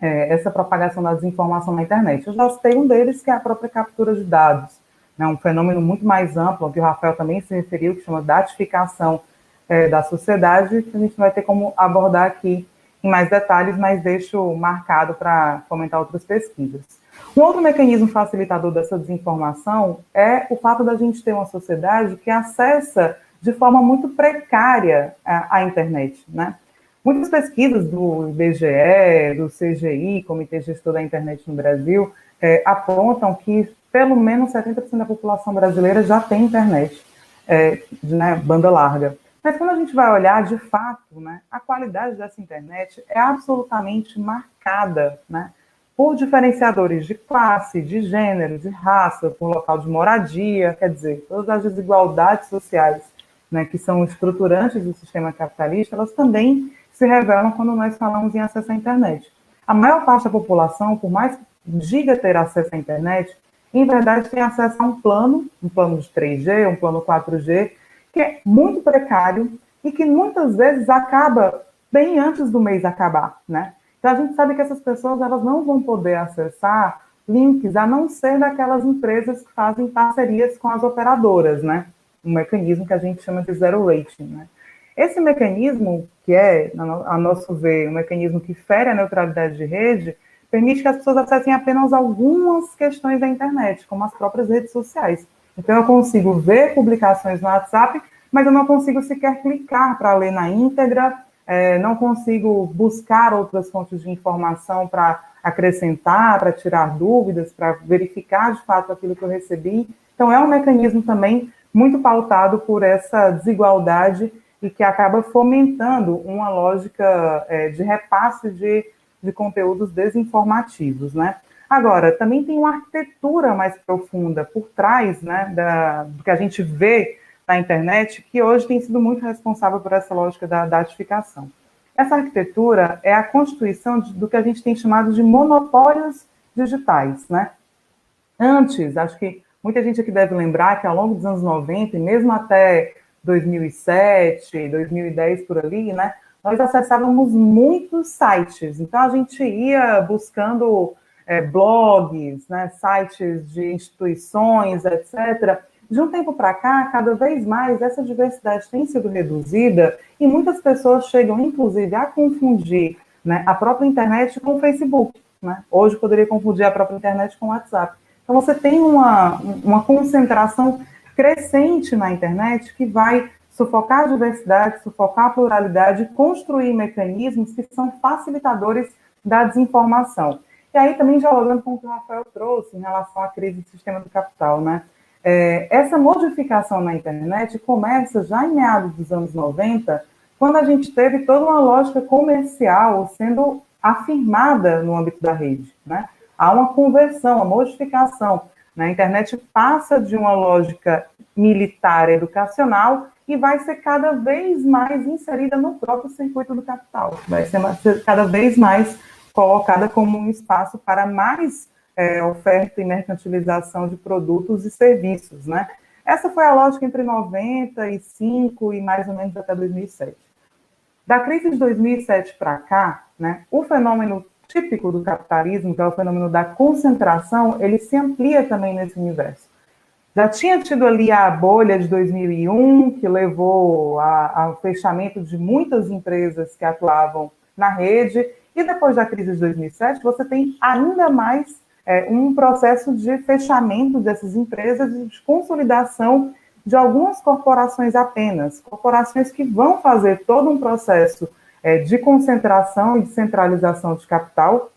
essa propagação da desinformação na internet. Eu já citei um deles, que é a própria captura de dados, né, um fenômeno muito mais amplo, que o Rafael também se referiu, que chama datificação da sociedade, que a gente vai ter como abordar aqui em mais detalhes, mas deixo marcado para comentar outras pesquisas. Um outro mecanismo facilitador dessa desinformação é o fato da gente ter uma sociedade que acessa de forma muito precária a internet, né? Muitas pesquisas do IBGE, do CGI, Comitê Gestor da Internet no Brasil, apontam que pelo menos 70% da população brasileira já tem internet, né, banda larga. Mas quando a gente vai olhar, de fato, né, a qualidade dessa internet é absolutamente marcada, né, por diferenciadores de classe, de gênero, de raça, por local de moradia, quer dizer, todas as desigualdades sociais, né, que são estruturantes do sistema capitalista, elas também se revelam quando nós falamos em acesso à internet. A maior parte da população, por mais que diga ter acesso à internet, em verdade tem acesso a um plano de 3G, um plano 4G, que é muito precário e que muitas vezes acaba bem antes do mês acabar, né? Então, a gente sabe que essas pessoas elas não vão poder acessar links, a não ser daquelas empresas que fazem parcerias com as operadoras, né? Um mecanismo que a gente chama de zero rating, né? Esse mecanismo, que é, a nosso ver, um mecanismo que fere a neutralidade de rede, permite que as pessoas acessem apenas algumas questões da internet, como as próprias redes sociais. Então, eu consigo ver publicações no WhatsApp, mas eu não consigo sequer clicar para ler na íntegra, não consigo buscar outras fontes de informação para acrescentar, para tirar dúvidas, para verificar de fato aquilo que eu recebi. Então, é um mecanismo também muito pautado por essa desigualdade e que acaba fomentando uma lógica de repasse de conteúdos desinformativos, né? Agora, também tem uma arquitetura mais profunda por trás, né, do que a gente vê na internet, que hoje tem sido muito responsável por essa lógica da datificação. Essa arquitetura é a constituição do que a gente tem chamado de monopólios digitais, né? Antes, acho que muita gente aqui deve lembrar que ao longo dos anos 90, e mesmo até 2007, 2010, por ali, né, nós acessávamos muitos sites. Então, a gente ia buscando blogs, né, sites de instituições, etc. De um tempo para cá, cada vez mais, essa diversidade tem sido reduzida e muitas pessoas chegam, inclusive, a confundir, né, a própria internet com o Facebook, né? Hoje poderia confundir a própria internet com o WhatsApp. Então, você tem uma concentração crescente na internet que vai sufocar a diversidade, sufocar a pluralidade, construir mecanismos que são facilitadores da desinformação. E aí também dialogando com o que o Rafael trouxe em relação à crise do sistema do capital, né? Essa modificação na internet começa já em meados dos anos 90, quando a gente teve toda uma lógica comercial sendo afirmada no âmbito da rede, né? Há uma conversão, uma modificação. A internet passa de uma lógica militar educacional e vai ser cada vez mais inserida no próprio circuito do capital. Vai ser cada vez mais colocada como um espaço para mais oferta e mercantilização de produtos e serviços, né? Essa foi a lógica entre 95 e mais ou menos até 2007. Da crise de 2007 para cá, né, o fenômeno típico do capitalismo, que é o fenômeno da concentração, ele se amplia também nesse universo. Já tinha tido ali a bolha de 2001, que levou ao fechamento de muitas empresas que atuavam na rede, e depois da crise de 2007, você tem ainda mais um processo de fechamento dessas empresas e de consolidação de algumas corporações apenas, corporações que vão fazer todo um processo de concentração e de centralização de capital,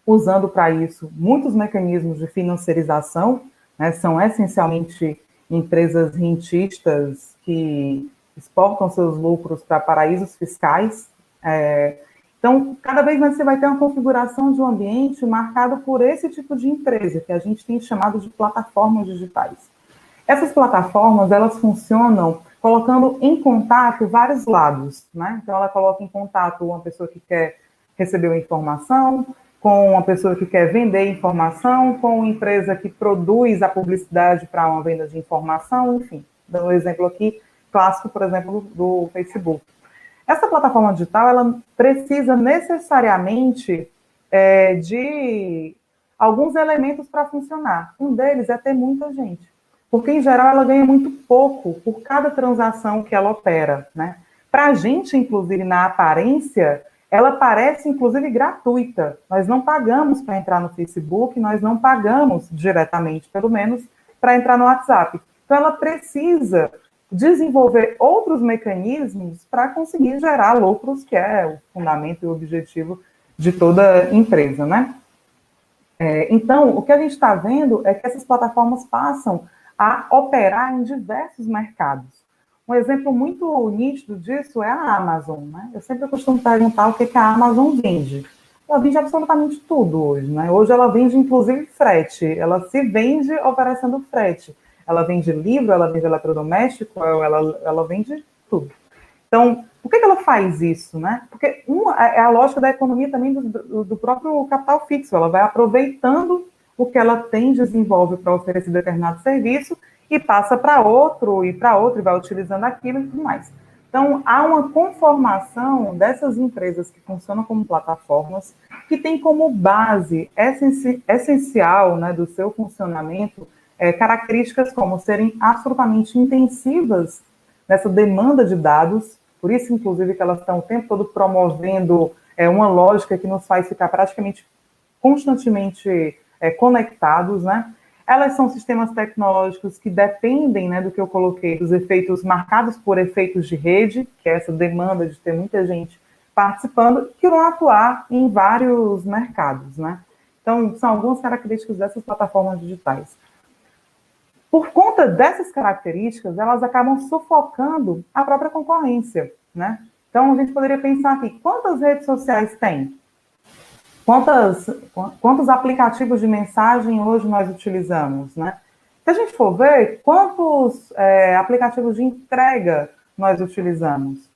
usando para isso muitos mecanismos de financiarização, né, são essencialmente empresas rentistas que exportam seus lucros para paraísos fiscais. Então, cada vez mais você vai ter uma configuração de um ambiente marcado por esse tipo de empresa, que a gente tem chamado de plataformas digitais. Essas plataformas, elas funcionam colocando em contato vários lados, né? Então, ela coloca em contato uma pessoa que quer receber uma informação, com uma pessoa que quer vender informação, com uma empresa que produz a publicidade para uma venda de informação, enfim. Dando um exemplo aqui clássico, por exemplo, do Facebook. Essa plataforma digital, ela precisa necessariamente de alguns elementos para funcionar. Um deles é ter muita gente, porque, em geral, ela ganha muito pouco por cada transação que ela opera, né? Para a gente, inclusive, na aparência, ela parece, inclusive, gratuita. Nós não pagamos para entrar no Facebook, nós não pagamos diretamente, pelo menos, para entrar no WhatsApp. Então, ela precisa desenvolver outros mecanismos para conseguir gerar lucros, que é o fundamento e o objetivo de toda empresa, né? Então, o que a gente está vendo é que essas plataformas passam a operar em diversos mercados. Um exemplo muito nítido disso é a Amazon, né? Eu sempre costumo perguntar o que a Amazon vende. Ela vende absolutamente tudo hoje, né? Hoje ela vende, inclusive, frete. Ela se vende oferecendo frete. Ela vende livro, ela vende eletrodoméstico, ela vende tudo. Então, por que ela faz isso, né? Porque é a lógica da economia também do próprio capital fixo. Ela vai aproveitando o que ela tem, desenvolve para oferecer determinado serviço e passa para outro, e vai utilizando aquilo e tudo mais. Então, há uma conformação dessas empresas que funcionam como plataformas, que tem como base essencial, né, do seu funcionamento características como serem absolutamente intensivas nessa demanda de dados, Por isso, inclusive, que elas estão o tempo todo promovendo uma lógica que nos faz ficar praticamente constantemente conectados, né? Elas são sistemas tecnológicos que dependem, né, do que eu coloquei, dos efeitos marcados por efeitos de rede, que é essa demanda de ter muita gente participando, que vão atuar em vários mercados, né? Então, são algumas características dessas plataformas digitais. Por conta dessas características, elas acabam sufocando a própria concorrência, né? Então, a gente poderia pensar aqui, quantas redes sociais tem? Quantos aplicativos de mensagem hoje nós utilizamos, né? Se a gente for ver, quantos aplicativos de entrega nós utilizamos?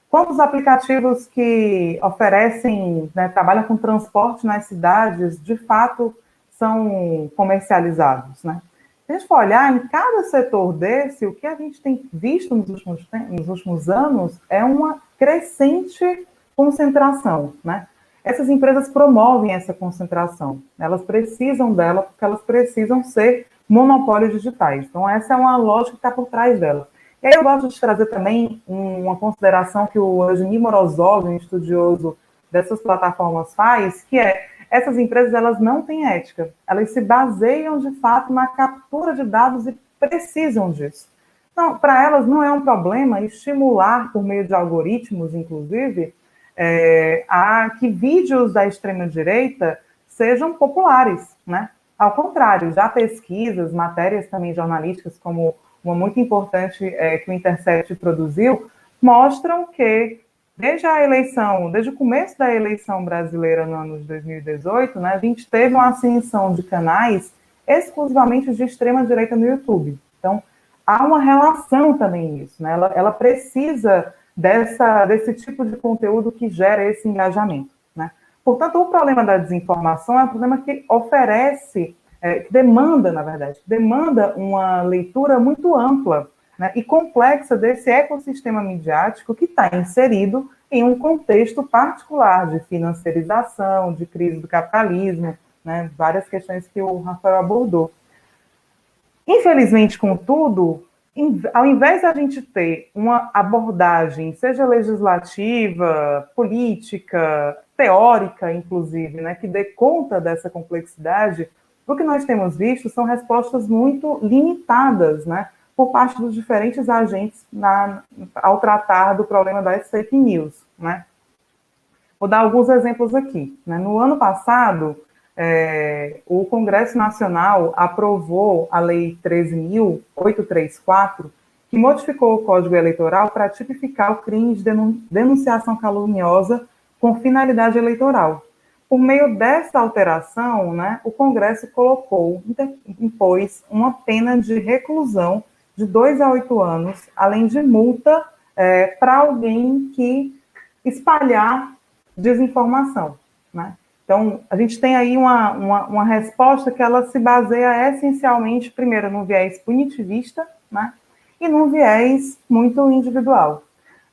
Quantos aplicativos que oferecem, né, trabalham com transporte nas cidades, de fato, são comercializados, né? Se a gente for olhar, em cada setor desse, o que a gente tem visto nos últimos anos é uma crescente concentração, né? Essas empresas promovem essa concentração, elas precisam dela porque elas precisam ser monopólios digitais. Então, essa é uma lógica que está por trás dela. E aí eu gosto de trazer também uma consideração que o Eugeni Morozov, um estudioso dessas plataformas, faz, que é, essas empresas elas não têm ética, elas se baseiam de fato na captura de dados e precisam disso. Então, para elas não é um problema estimular, por meio de algoritmos, inclusive, a que vídeos da extrema-direita sejam populares, né? Ao contrário, já pesquisas, matérias também jornalísticas, como uma muito importante que o Intercept produziu, mostram que desde o começo da eleição brasileira no ano de 2018, né, a gente teve uma ascensão de canais exclusivamente de extrema-direita no YouTube. Então, há uma relação também nisso, né? Ela precisa desse tipo de conteúdo que gera esse engajamento, né? Portanto, o problema da desinformação é um problema que oferece, que demanda, na verdade, uma leitura muito ampla, né, e complexa desse ecossistema midiático que está inserido em um contexto particular de financiarização, de crise do capitalismo, né, várias questões que o Rafael abordou. Infelizmente, contudo, ao invés de a gente ter uma abordagem, seja legislativa, política, teórica, inclusive, né, que dê conta dessa complexidade, o que nós temos visto são respostas muito limitadas, né, por parte dos diferentes agentes ao tratar do problema das fake news, né. Vou dar alguns exemplos aqui, né. No ano passado, o Congresso Nacional aprovou a Lei 13.834, que modificou o Código Eleitoral para tipificar o crime de denunciação caluniosa com finalidade eleitoral. Por meio dessa alteração, né, o Congresso impôs uma pena de reclusão de 2 a 8 anos, além de multa para alguém que espalhar desinformação, né? Então, a gente tem aí uma resposta que ela se baseia essencialmente, primeiro, num viés punitivista, né, e num viés muito individual.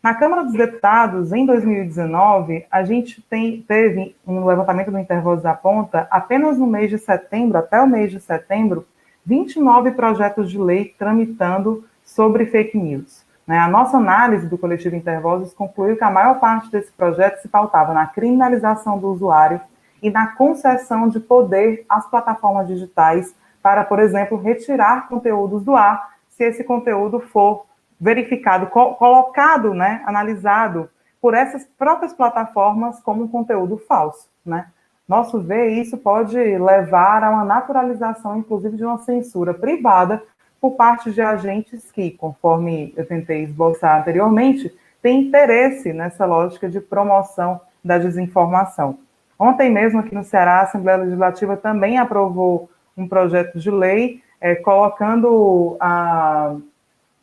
Na Câmara dos Deputados, em 2019, a gente teve um levantamento do Intervozes aponta, apenas no mês de setembro, até o mês de setembro, 29 projetos de lei tramitando sobre fake news. Né? A nossa análise do coletivo Intervozes concluiu que a maior parte desse projeto se pautava na criminalização do usuário e na concessão de poder às plataformas digitais para, por exemplo, retirar conteúdos do ar, se esse conteúdo for verificado, colocado, né, analisado por essas próprias plataformas como um conteúdo falso, né? Nosso ver, isso pode levar a uma naturalização, inclusive, de uma censura privada por parte de agentes que, conforme eu tentei esboçar anteriormente, têm interesse nessa lógica de promoção da desinformação. Ontem mesmo, aqui no Ceará, a Assembleia Legislativa também aprovou um projeto de lei colocando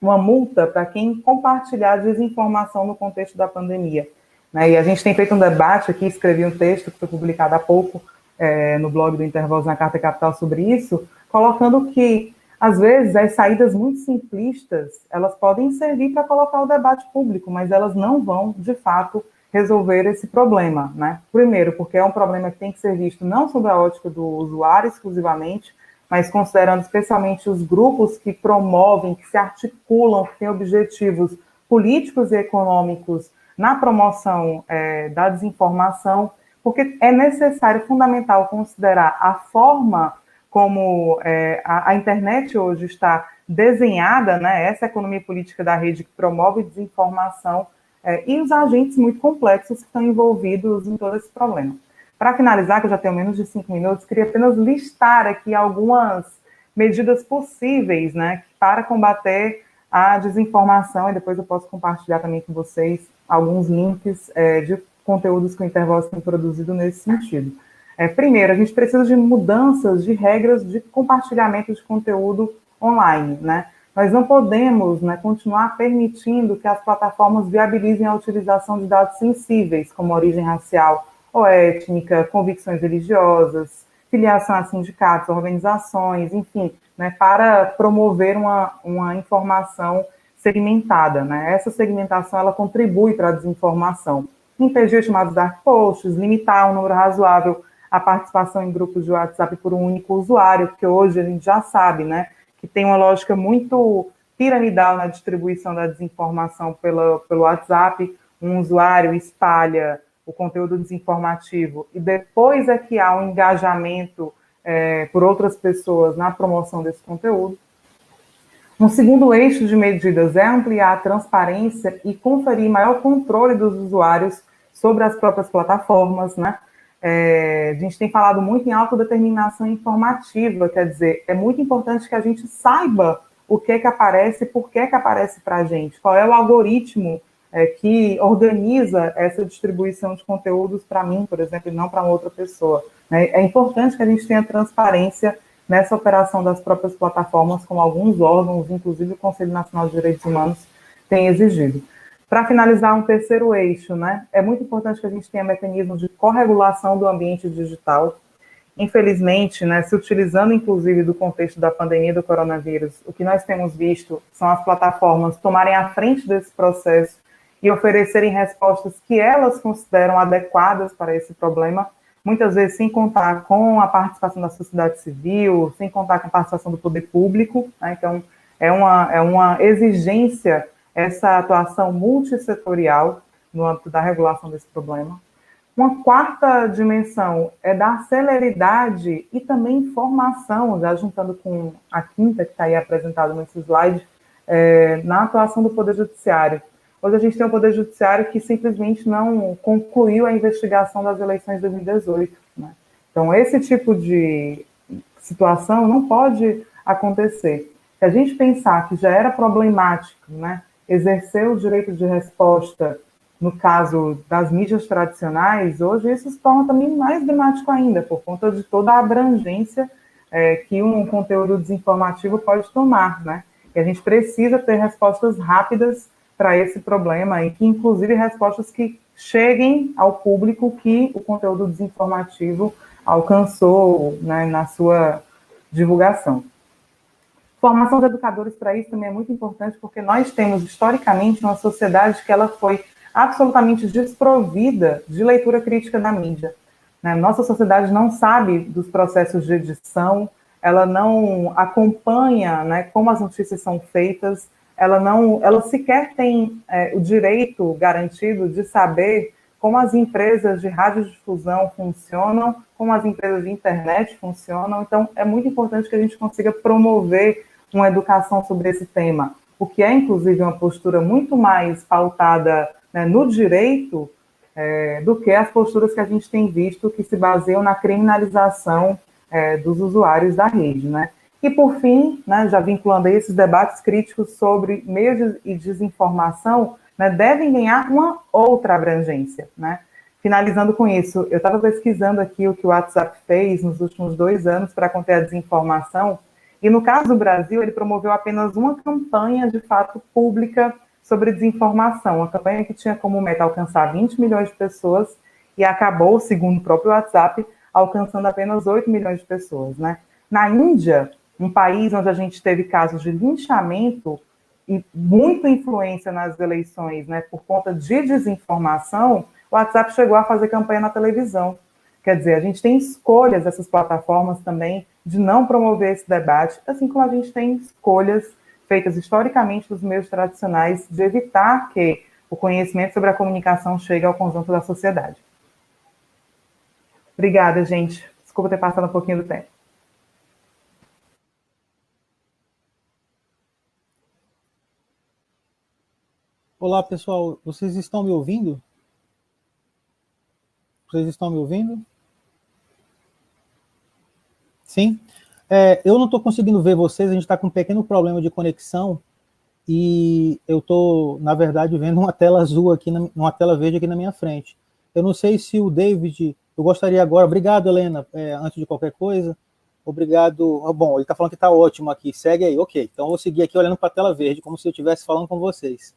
uma multa para quem compartilhar desinformação no contexto da pandemia. Né? E a gente tem feito um debate aqui, escrevi um texto que foi publicado há pouco no blog do Intervozes na Carta Capital sobre isso, colocando que, às vezes, as saídas muito simplistas, elas podem servir para colocar o debate público, mas elas não vão, de fato, resolver esse problema, né? Primeiro, porque é um problema que tem que ser visto não sob a ótica do usuário exclusivamente, mas considerando especialmente os grupos que promovem, que se articulam, que têm objetivos políticos e econômicos na promoção da desinformação, porque é necessário, fundamental, considerar a forma como a internet hoje está desenhada, né, essa economia política da rede que promove desinformação e os agentes muito complexos que estão envolvidos em todo esse problema. Para finalizar, que eu já tenho menos de 5 minutos, queria apenas listar aqui algumas medidas possíveis, né, para combater a desinformação, e depois eu posso compartilhar também com vocês alguns links de conteúdos que o Intervoz tem produzido nesse sentido. Primeiro, a gente precisa de mudanças de regras de compartilhamento de conteúdo online, né? Nós não podemos, né, continuar permitindo que as plataformas viabilizem a utilização de dados sensíveis, como origem racial ou étnica, convicções religiosas, filiação a sindicatos, organizações, enfim, né, para promover uma informação segmentada, né? Essa segmentação, ela contribui para a desinformação. Impedir os chamados dark posts, limitar um número razoável a participação em grupos de WhatsApp por um único usuário, porque hoje a gente já sabe, né, que tem uma lógica muito piramidal na distribuição da desinformação pelo WhatsApp. Um usuário espalha o conteúdo desinformativo e depois é que há um engajamento por outras pessoas na promoção desse conteúdo. Um segundo eixo de medidas é ampliar a transparência e conferir maior controle dos usuários sobre as próprias plataformas, né? A gente tem falado muito em autodeterminação informativa, quer dizer, é muito importante que a gente saiba o que aparece, por que aparece para a gente, qual é o algoritmo que organiza essa distribuição de conteúdos para mim, por exemplo, e não para outra pessoa. Né? É importante que a gente tenha transparência nessa operação das próprias plataformas, como alguns órgãos, inclusive o Conselho Nacional de Direitos Humanos, tem exigido. Para finalizar, um terceiro eixo, né? É muito importante que a gente tenha mecanismos de corregulação do ambiente digital. Infelizmente, né, se utilizando inclusive do contexto da pandemia do coronavírus, o que nós temos visto são as plataformas tomarem a frente desse processo e oferecerem respostas que elas consideram adequadas para esse problema, muitas vezes sem contar com a participação da sociedade civil, sem contar com a participação do poder público, né? Então, é uma exigência essa atuação multissetorial no âmbito da regulação desse problema. Uma quarta dimensão é da celeridade e também informação, já juntando com a quinta que está aí apresentada nesse slide, na atuação do Poder Judiciário. Hoje a gente tem um Poder Judiciário que simplesmente não concluiu a investigação das eleições de 2018. Né? Então, esse tipo de situação não pode acontecer. Se a gente pensar que já era problemático, né, exercer o direito de resposta no caso das mídias tradicionais, hoje isso se torna também mais dramático ainda, por conta de toda a abrangência que um conteúdo desinformativo pode tomar, né? E a gente precisa ter respostas rápidas para esse problema, e que inclusive respostas que cheguem ao público que o conteúdo desinformativo alcançou, né, na sua divulgação. Formação de educadores para isso também é muito importante, porque nós temos, historicamente, uma sociedade que ela foi absolutamente desprovida de leitura crítica da mídia. Né? Nossa sociedade não sabe dos processos de edição, ela não acompanha, né, como as notícias são feitas, ela sequer tem o direito garantido de saber como as empresas de radiodifusão funcionam, como as empresas de internet funcionam. Então, é muito importante que a gente consiga promover uma educação sobre esse tema, o que é, inclusive, uma postura muito mais pautada, né, no direito do que as posturas que a gente tem visto que se baseiam na criminalização dos usuários da rede, né? E, por fim, né, já vinculando aí esses debates críticos sobre meios e desinformação, né, devem ganhar uma outra abrangência, né? Finalizando com isso, eu estava pesquisando aqui o que o WhatsApp fez nos últimos 2 anos para conter a desinformação, e no caso do Brasil, ele promoveu apenas uma campanha, de fato, pública sobre desinformação, uma campanha que tinha como meta alcançar 20 milhões de pessoas e acabou, segundo o próprio WhatsApp, alcançando apenas 8 milhões de pessoas, né? Na Índia, um país onde a gente teve casos de linchamento e muita influência nas eleições, né, por conta de desinformação, o WhatsApp chegou a fazer campanha na televisão. Quer dizer, a gente tem escolhas dessas plataformas também de não promover esse debate, assim como a gente tem escolhas feitas historicamente dos meios tradicionais de evitar que o conhecimento sobre a comunicação chegue ao conjunto da sociedade. Obrigada, gente. Desculpa ter passado um pouquinho do tempo. Olá, pessoal. Vocês estão me ouvindo? Vocês estão me ouvindo? Sim? Eu não estou conseguindo ver vocês, a gente está com um pequeno problema de conexão e eu estou, na verdade, vendo uma tela azul aqui, uma tela verde aqui na minha frente. Eu não sei se o David, eu gostaria agora, obrigado, Helena, antes de qualquer coisa, obrigado, bom, ele está falando que está ótimo aqui, segue aí, ok, então eu vou seguir aqui olhando para a tela verde, como se eu estivesse falando com vocês.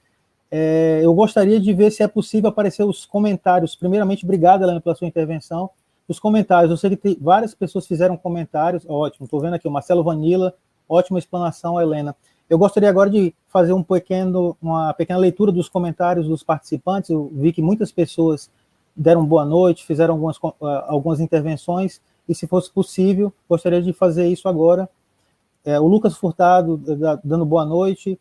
Eu gostaria de ver se é possível aparecer os comentários, primeiramente, obrigado, Helena, pela sua intervenção. Os comentários, eu sei que várias pessoas fizeram comentários, ótimo, estou vendo aqui o Marcelo Vanilla, ótima explanação, Helena. Eu gostaria agora de fazer uma pequena leitura dos comentários dos participantes, eu vi que muitas pessoas deram boa noite, fizeram algumas intervenções, e se fosse possível, gostaria de fazer isso agora. O Lucas Furtado dando boa noite,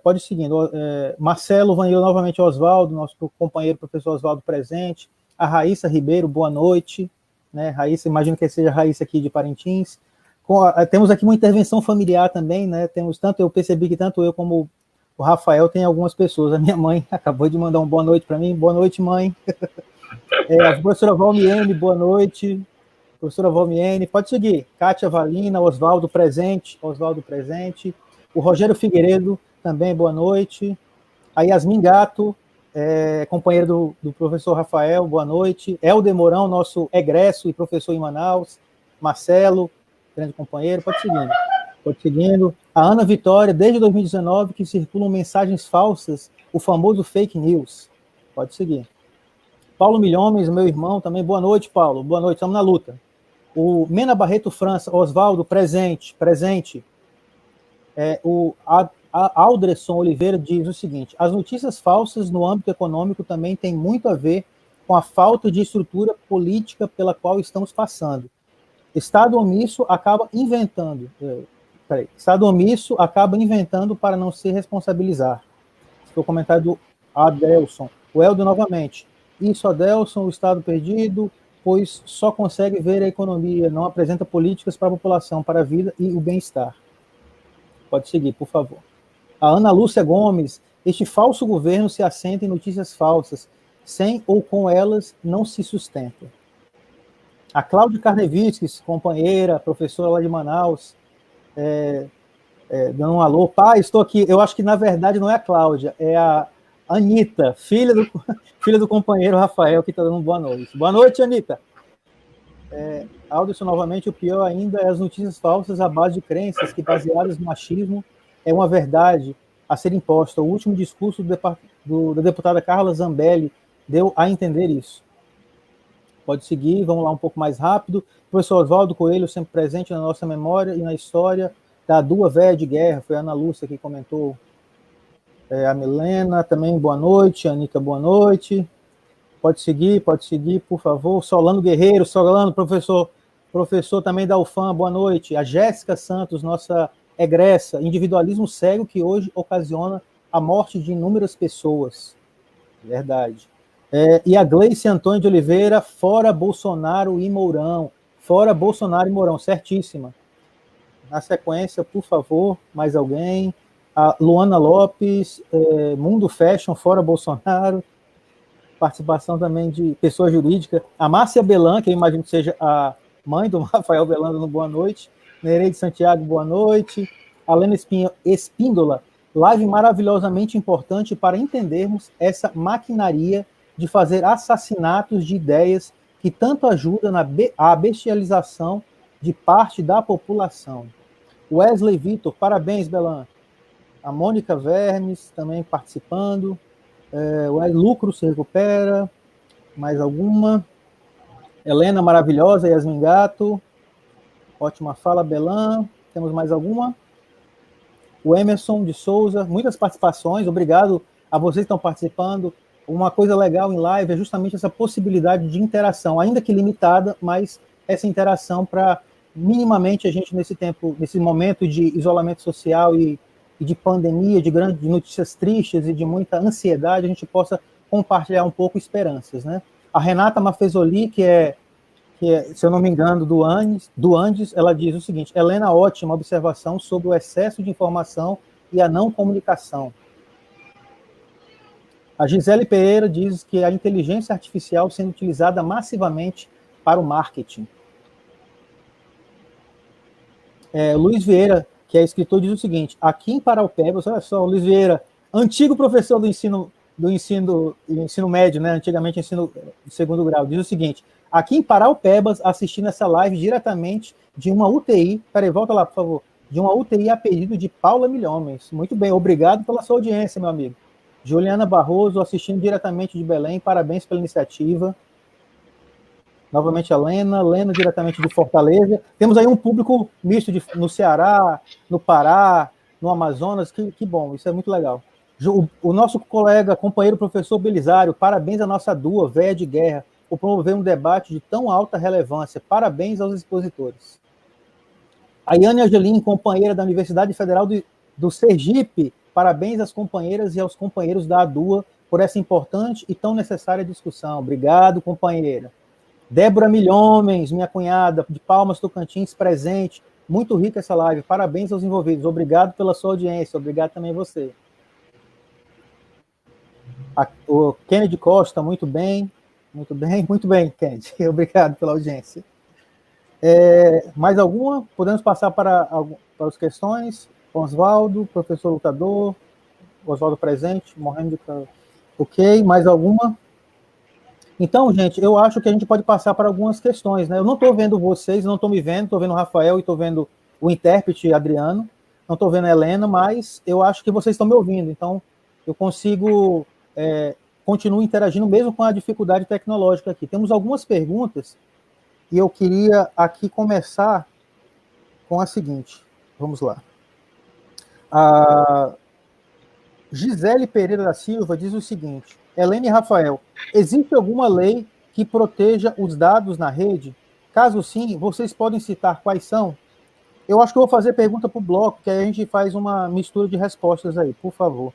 pode ir seguindo, Marcelo Vanilla, novamente Oswaldo, nosso companheiro professor Oswaldo presente, a Raíssa Ribeiro, boa noite, né, Raíssa, imagino que seja a Raíssa aqui de Parintins. Temos aqui uma intervenção familiar também, né, eu percebi que tanto eu como o Rafael tem algumas pessoas, a minha mãe acabou de mandar um boa noite para mim, boa noite, mãe. A professora Valmiene, boa noite, professora Valmiene, pode seguir, Kátia Valina, Oswaldo presente, o Rogério Figueiredo, também boa noite, a Yasmin Gato, companheiro do professor Rafael, boa noite. Helder Mourão, nosso egresso e professor em Manaus. Marcelo, grande companheiro, pode seguindo. A Ana Vitória, desde 2019, que circulam mensagens falsas, o famoso fake news. Pode seguir. Paulo Milhomes, meu irmão, também, boa noite, Paulo. Boa noite, estamos na luta. O Mena Barreto França, Oswaldo, presente. A Aldresson Oliveira diz o seguinte: as notícias falsas no âmbito econômico também têm muito a ver com a falta de estrutura política pela qual estamos passando. Estado omisso acaba inventando para não se responsabilizar. Esse foi o comentário do Adelson. O Helder novamente. Isso, Adelson, o Estado perdido, pois só consegue ver a economia, não apresenta políticas para a população, para a vida e o bem-estar. Pode seguir, por favor. A Ana Lúcia Gomes, este falso governo se assenta em notícias falsas, sem ou com elas não se sustenta. A Cláudia Karnevitzkis, companheira, professora lá de Manaus, dando um alô. Pai, estou aqui. Eu acho que, na verdade, não é a Cláudia, é a Anitta, filha do companheiro Rafael, que está dando boa noite. Boa noite, Anitta. Alderson, novamente, o pior ainda é as notícias falsas à base de crenças que, baseadas no machismo, é uma verdade a ser imposta. O último discurso da deputada Carla Zambelli deu a entender isso. Pode seguir, vamos lá um pouco mais rápido. O professor Oswaldo Coelho, sempre presente na nossa memória e na história da Dua Véia de Guerra, foi a Ana Lúcia que comentou. A Milena também, boa noite. A Anica, boa noite. Pode seguir, por favor. Solano Guerreiro, professor também da UFAM, boa noite. A Jéssica Santos, nossa egressa, individualismo cego que hoje ocasiona a morte de inúmeras pessoas. Verdade. E a Gleice Antônio de Oliveira, fora Bolsonaro e Mourão. Fora Bolsonaro e Mourão, certíssima. Na sequência, por favor, mais alguém. A Luana Lopes, Mundo Fashion, fora Bolsonaro. Participação também de pessoa jurídica. A Márcia Belan, que eu imagino que seja a mãe do Rafael Belan, no boa noite. Nereide Santiago, boa noite. Alena Espíndola, live maravilhosamente importante para entendermos essa maquinaria de fazer assassinatos de ideias que tanto ajuda a bestialização de parte da população. Wesley Vitor, parabéns, Belan. A Mônica Vermes também participando. O Lucro se recupera. Mais alguma? Helena, maravilhosa. Yasmin Gato. Ótima fala, Belan. Temos mais alguma? O Emerson de Souza. Muitas participações. Obrigado a vocês que estão participando. Uma coisa legal em live é justamente essa possibilidade de interação, ainda que limitada, mas essa interação para minimamente a gente nesse momento de isolamento social e e de pandemia, de notícias tristes e de muita ansiedade, a gente possa compartilhar um pouco esperanças, né? A Renata Mafezoli, que é, se eu não me engano, do Andes, ela diz o seguinte: Helena, ótima observação sobre o excesso de informação e a não comunicação. A Gisele Pereira diz que a inteligência artificial sendo utilizada massivamente para o marketing. Luiz Vieira, que é escritor, diz o seguinte: aqui em Paraupebas, olha só, Luiz Vieira, antigo professor do ensino médio, né, antigamente ensino de segundo grau, diz o seguinte: aqui em Paraupebas, assistindo essa live diretamente de uma UTI, peraí, volta lá, por favor, de uma UTI a pedido de Paula Milhomens. Muito bem, obrigado pela sua audiência, meu amigo. Juliana Barroso, assistindo diretamente de Belém, parabéns pela iniciativa. Novamente a Lena diretamente de Fortaleza. Temos aí um público misto no Ceará, no Pará, no Amazonas, que bom, isso é muito legal. O nosso colega, companheiro professor Belisário, parabéns à nossa dua, véia de guerra, por promover um debate de tão alta relevância. Parabéns aos expositores. A Yane Angelim, companheira da Universidade Federal do Sergipe, parabéns às companheiras e aos companheiros da ADUA por essa importante e tão necessária discussão. Obrigado, companheira. Débora Milhomens, minha cunhada, de Palmas, Tocantins, presente. Muito rica essa live. Parabéns aos envolvidos. Obrigado pela sua audiência. Obrigado também a você. O Kennedy Costa, muito bem, Kennedy. Obrigado pela audiência. Mais alguma? Podemos passar para as questões? Oswaldo, professor lutador, Oswaldo presente, morrendo de... Ok, mais alguma? Então, gente, eu acho que a gente pode passar para algumas questões, né? Eu não estou vendo vocês, não estou me vendo, estou vendo o Rafael e estou vendo o intérprete Adriano, não estou vendo a Helena, mas eu acho que vocês estão me ouvindo, então eu consigo continuar interagindo mesmo com a dificuldade tecnológica aqui. Temos algumas perguntas e eu queria aqui começar com a seguinte. Vamos lá. A Gisele Pereira da Silva diz o seguinte: Helena e Rafael, existe alguma lei que proteja os dados na rede? Caso sim, vocês podem citar quais são? Eu acho que eu vou fazer pergunta para o bloco, que aí a gente faz uma mistura de respostas aí, por favor.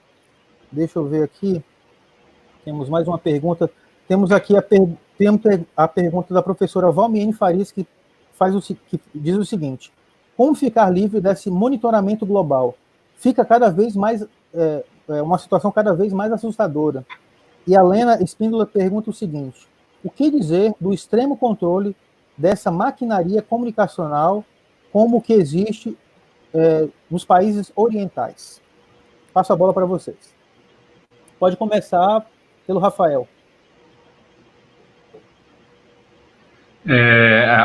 Deixa eu ver aqui. Temos mais uma pergunta. Temos aqui a pergunta da professora Valmiene Farias, que diz o seguinte: como ficar livre desse monitoramento global? Fica cada vez mais, uma situação cada vez mais assustadora. E a Lena Espíndola pergunta o seguinte: o que dizer do extremo controle dessa maquinaria comunicacional como o que existe nos países orientais? Passo a bola para vocês. Pode começar pelo Rafael.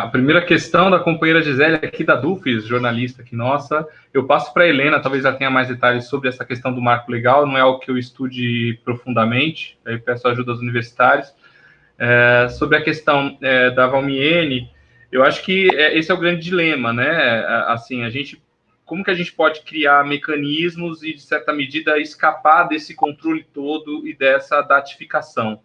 A primeira questão da companheira Gisele aqui da Dufis, jornalista aqui nossa, eu passo para a Helena, talvez ela tenha mais detalhes sobre essa questão do marco legal, não é algo que eu estude profundamente, aí peço ajuda aos universitários. Sobre a questão da Valmiene, eu acho que esse é o grande dilema, né? Assim, como que a gente pode criar mecanismos e, de certa medida, escapar desse controle todo e dessa datificação?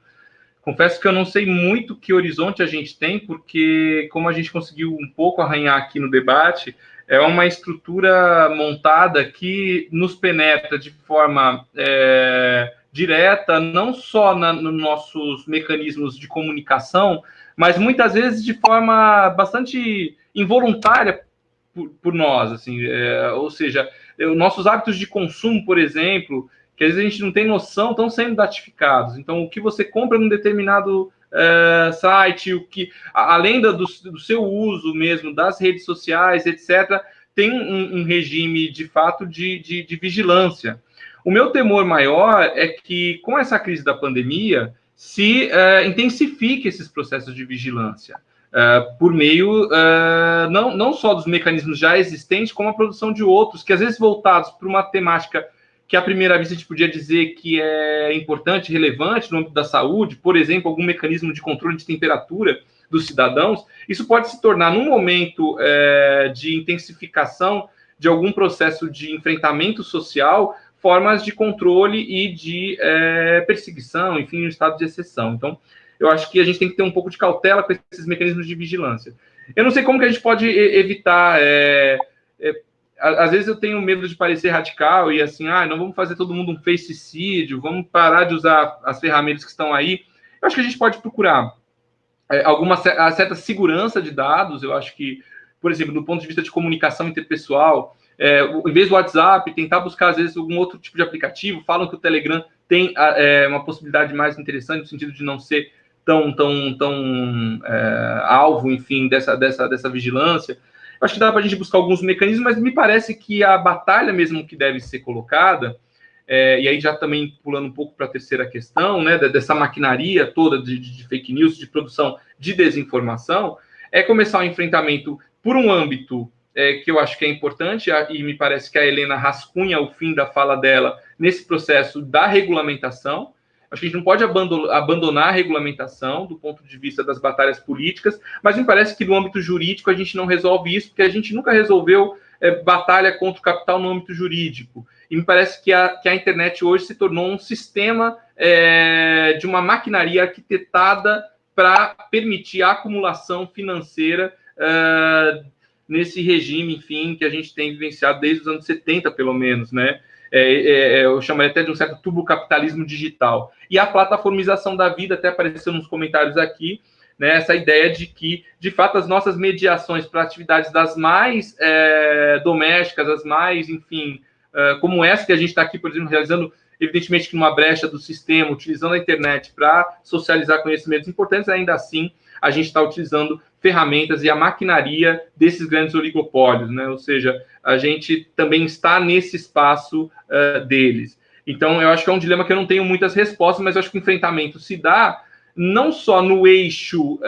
Confesso que eu não sei muito que horizonte a gente tem, porque, como a gente conseguiu um pouco arranhar aqui no debate, é uma estrutura montada que nos penetra de forma direta, não só nos nossos mecanismos de comunicação, mas muitas vezes de forma bastante involuntária por nós, assim, ou seja, nossos hábitos de consumo, por exemplo, que às vezes a gente não tem noção, estão sendo datificados. Então, o que você compra num determinado site, além do seu uso mesmo das redes sociais, etc., tem um regime, de fato, de vigilância. O meu temor maior é que, com essa crise da pandemia, se intensifique esses processos de vigilância, por meio não só dos mecanismos já existentes, como a produção de outros, que às vezes voltados para uma temática que à primeira vista a gente podia dizer que é importante, relevante no âmbito da saúde, por exemplo, algum mecanismo de controle de temperatura dos cidadãos, isso pode se tornar, num momento de intensificação de algum processo de enfrentamento social, formas de controle e de perseguição, enfim, um estado de exceção. Então, eu acho que a gente tem que ter um pouco de cautela com esses mecanismos de vigilância. Eu não sei como que a gente pode evitar às vezes eu tenho medo de parecer radical e assim, não vamos fazer todo mundo um facecídio, vamos parar de usar as ferramentas que estão aí. Eu acho que a gente pode procurar alguma certa segurança de dados. Eu acho que, por exemplo, do ponto de vista de comunicação interpessoal, em vez do WhatsApp, tentar buscar, às vezes, algum outro tipo de aplicativo. Falam que o Telegram tem uma possibilidade mais interessante, no sentido de não ser tão alvo, enfim, dessa vigilância. Eu acho que dá para a gente buscar alguns mecanismos, mas me parece que a batalha mesmo que deve ser colocada, e aí já também pulando um pouco para a terceira questão, né, dessa maquinaria toda de fake news, de produção de desinformação, é começar o enfrentamento por um âmbito que eu acho que é importante, e me parece que a Helena rascunha o fim da fala dela nesse processo da regulamentação. Acho que a gente não pode abandonar a regulamentação do ponto de vista das batalhas políticas, mas me parece que no âmbito jurídico a gente não resolve isso, porque a gente nunca resolveu batalha contra o capital no âmbito jurídico. E me parece que a internet hoje se tornou um sistema de uma maquinaria arquitetada para permitir a acumulação financeira nesse regime, enfim, que a gente tem vivenciado desde os anos 70, pelo menos, né? Eu chamaria até de um certo turbocapitalismo digital. E a plataformização da vida, até apareceu nos comentários aqui, né, essa ideia de que, de fato, as nossas mediações para atividades das mais domésticas, as mais, enfim, como essa que a gente está aqui, por exemplo, realizando, evidentemente, que numa brecha do sistema, utilizando a internet para socializar conhecimentos importantes, ainda assim, a gente está utilizando ferramentas e a maquinaria desses grandes oligopólios, né? Ou seja, a gente também está nesse espaço deles. Então, eu acho que é um dilema que eu não tenho muitas respostas, mas eu acho que o enfrentamento se dá não só no eixo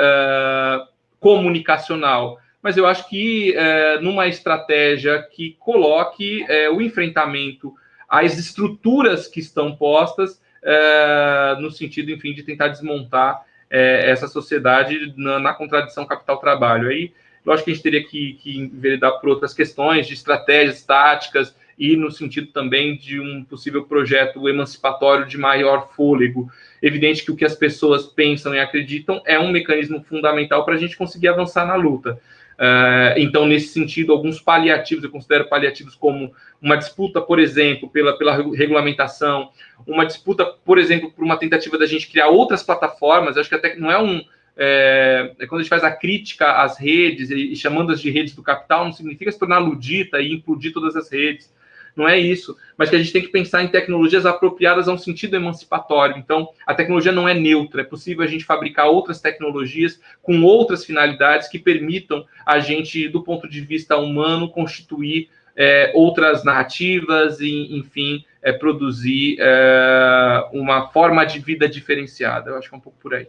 comunicacional, mas eu acho que numa estratégia que coloque o enfrentamento às estruturas que estão postas no sentido, enfim, de tentar desmontar essa sociedade na contradição capital-trabalho. Aí, lógico que a gente teria que enveredar por outras questões de estratégias táticas e no sentido também de um possível projeto emancipatório de maior fôlego. Evidente que o que as pessoas pensam e acreditam é um mecanismo fundamental para a gente conseguir avançar na luta. Então, nesse sentido, alguns paliativos, eu considero paliativos como uma disputa, por exemplo, pela regulamentação, uma disputa, por exemplo, por uma tentativa da gente criar outras plataformas. Eu acho que até não é quando a gente faz a crítica às redes e chamando-as de redes do capital, não significa se tornar ludita e implodir todas as redes. Não é isso, mas que a gente tem que pensar em tecnologias apropriadas a um sentido emancipatório. Então, a tecnologia não é neutra, é possível a gente fabricar outras tecnologias com outras finalidades que permitam a gente, do ponto de vista humano, constituir outras narrativas e, enfim, produzir uma forma de vida diferenciada. Eu acho que é um pouco por aí.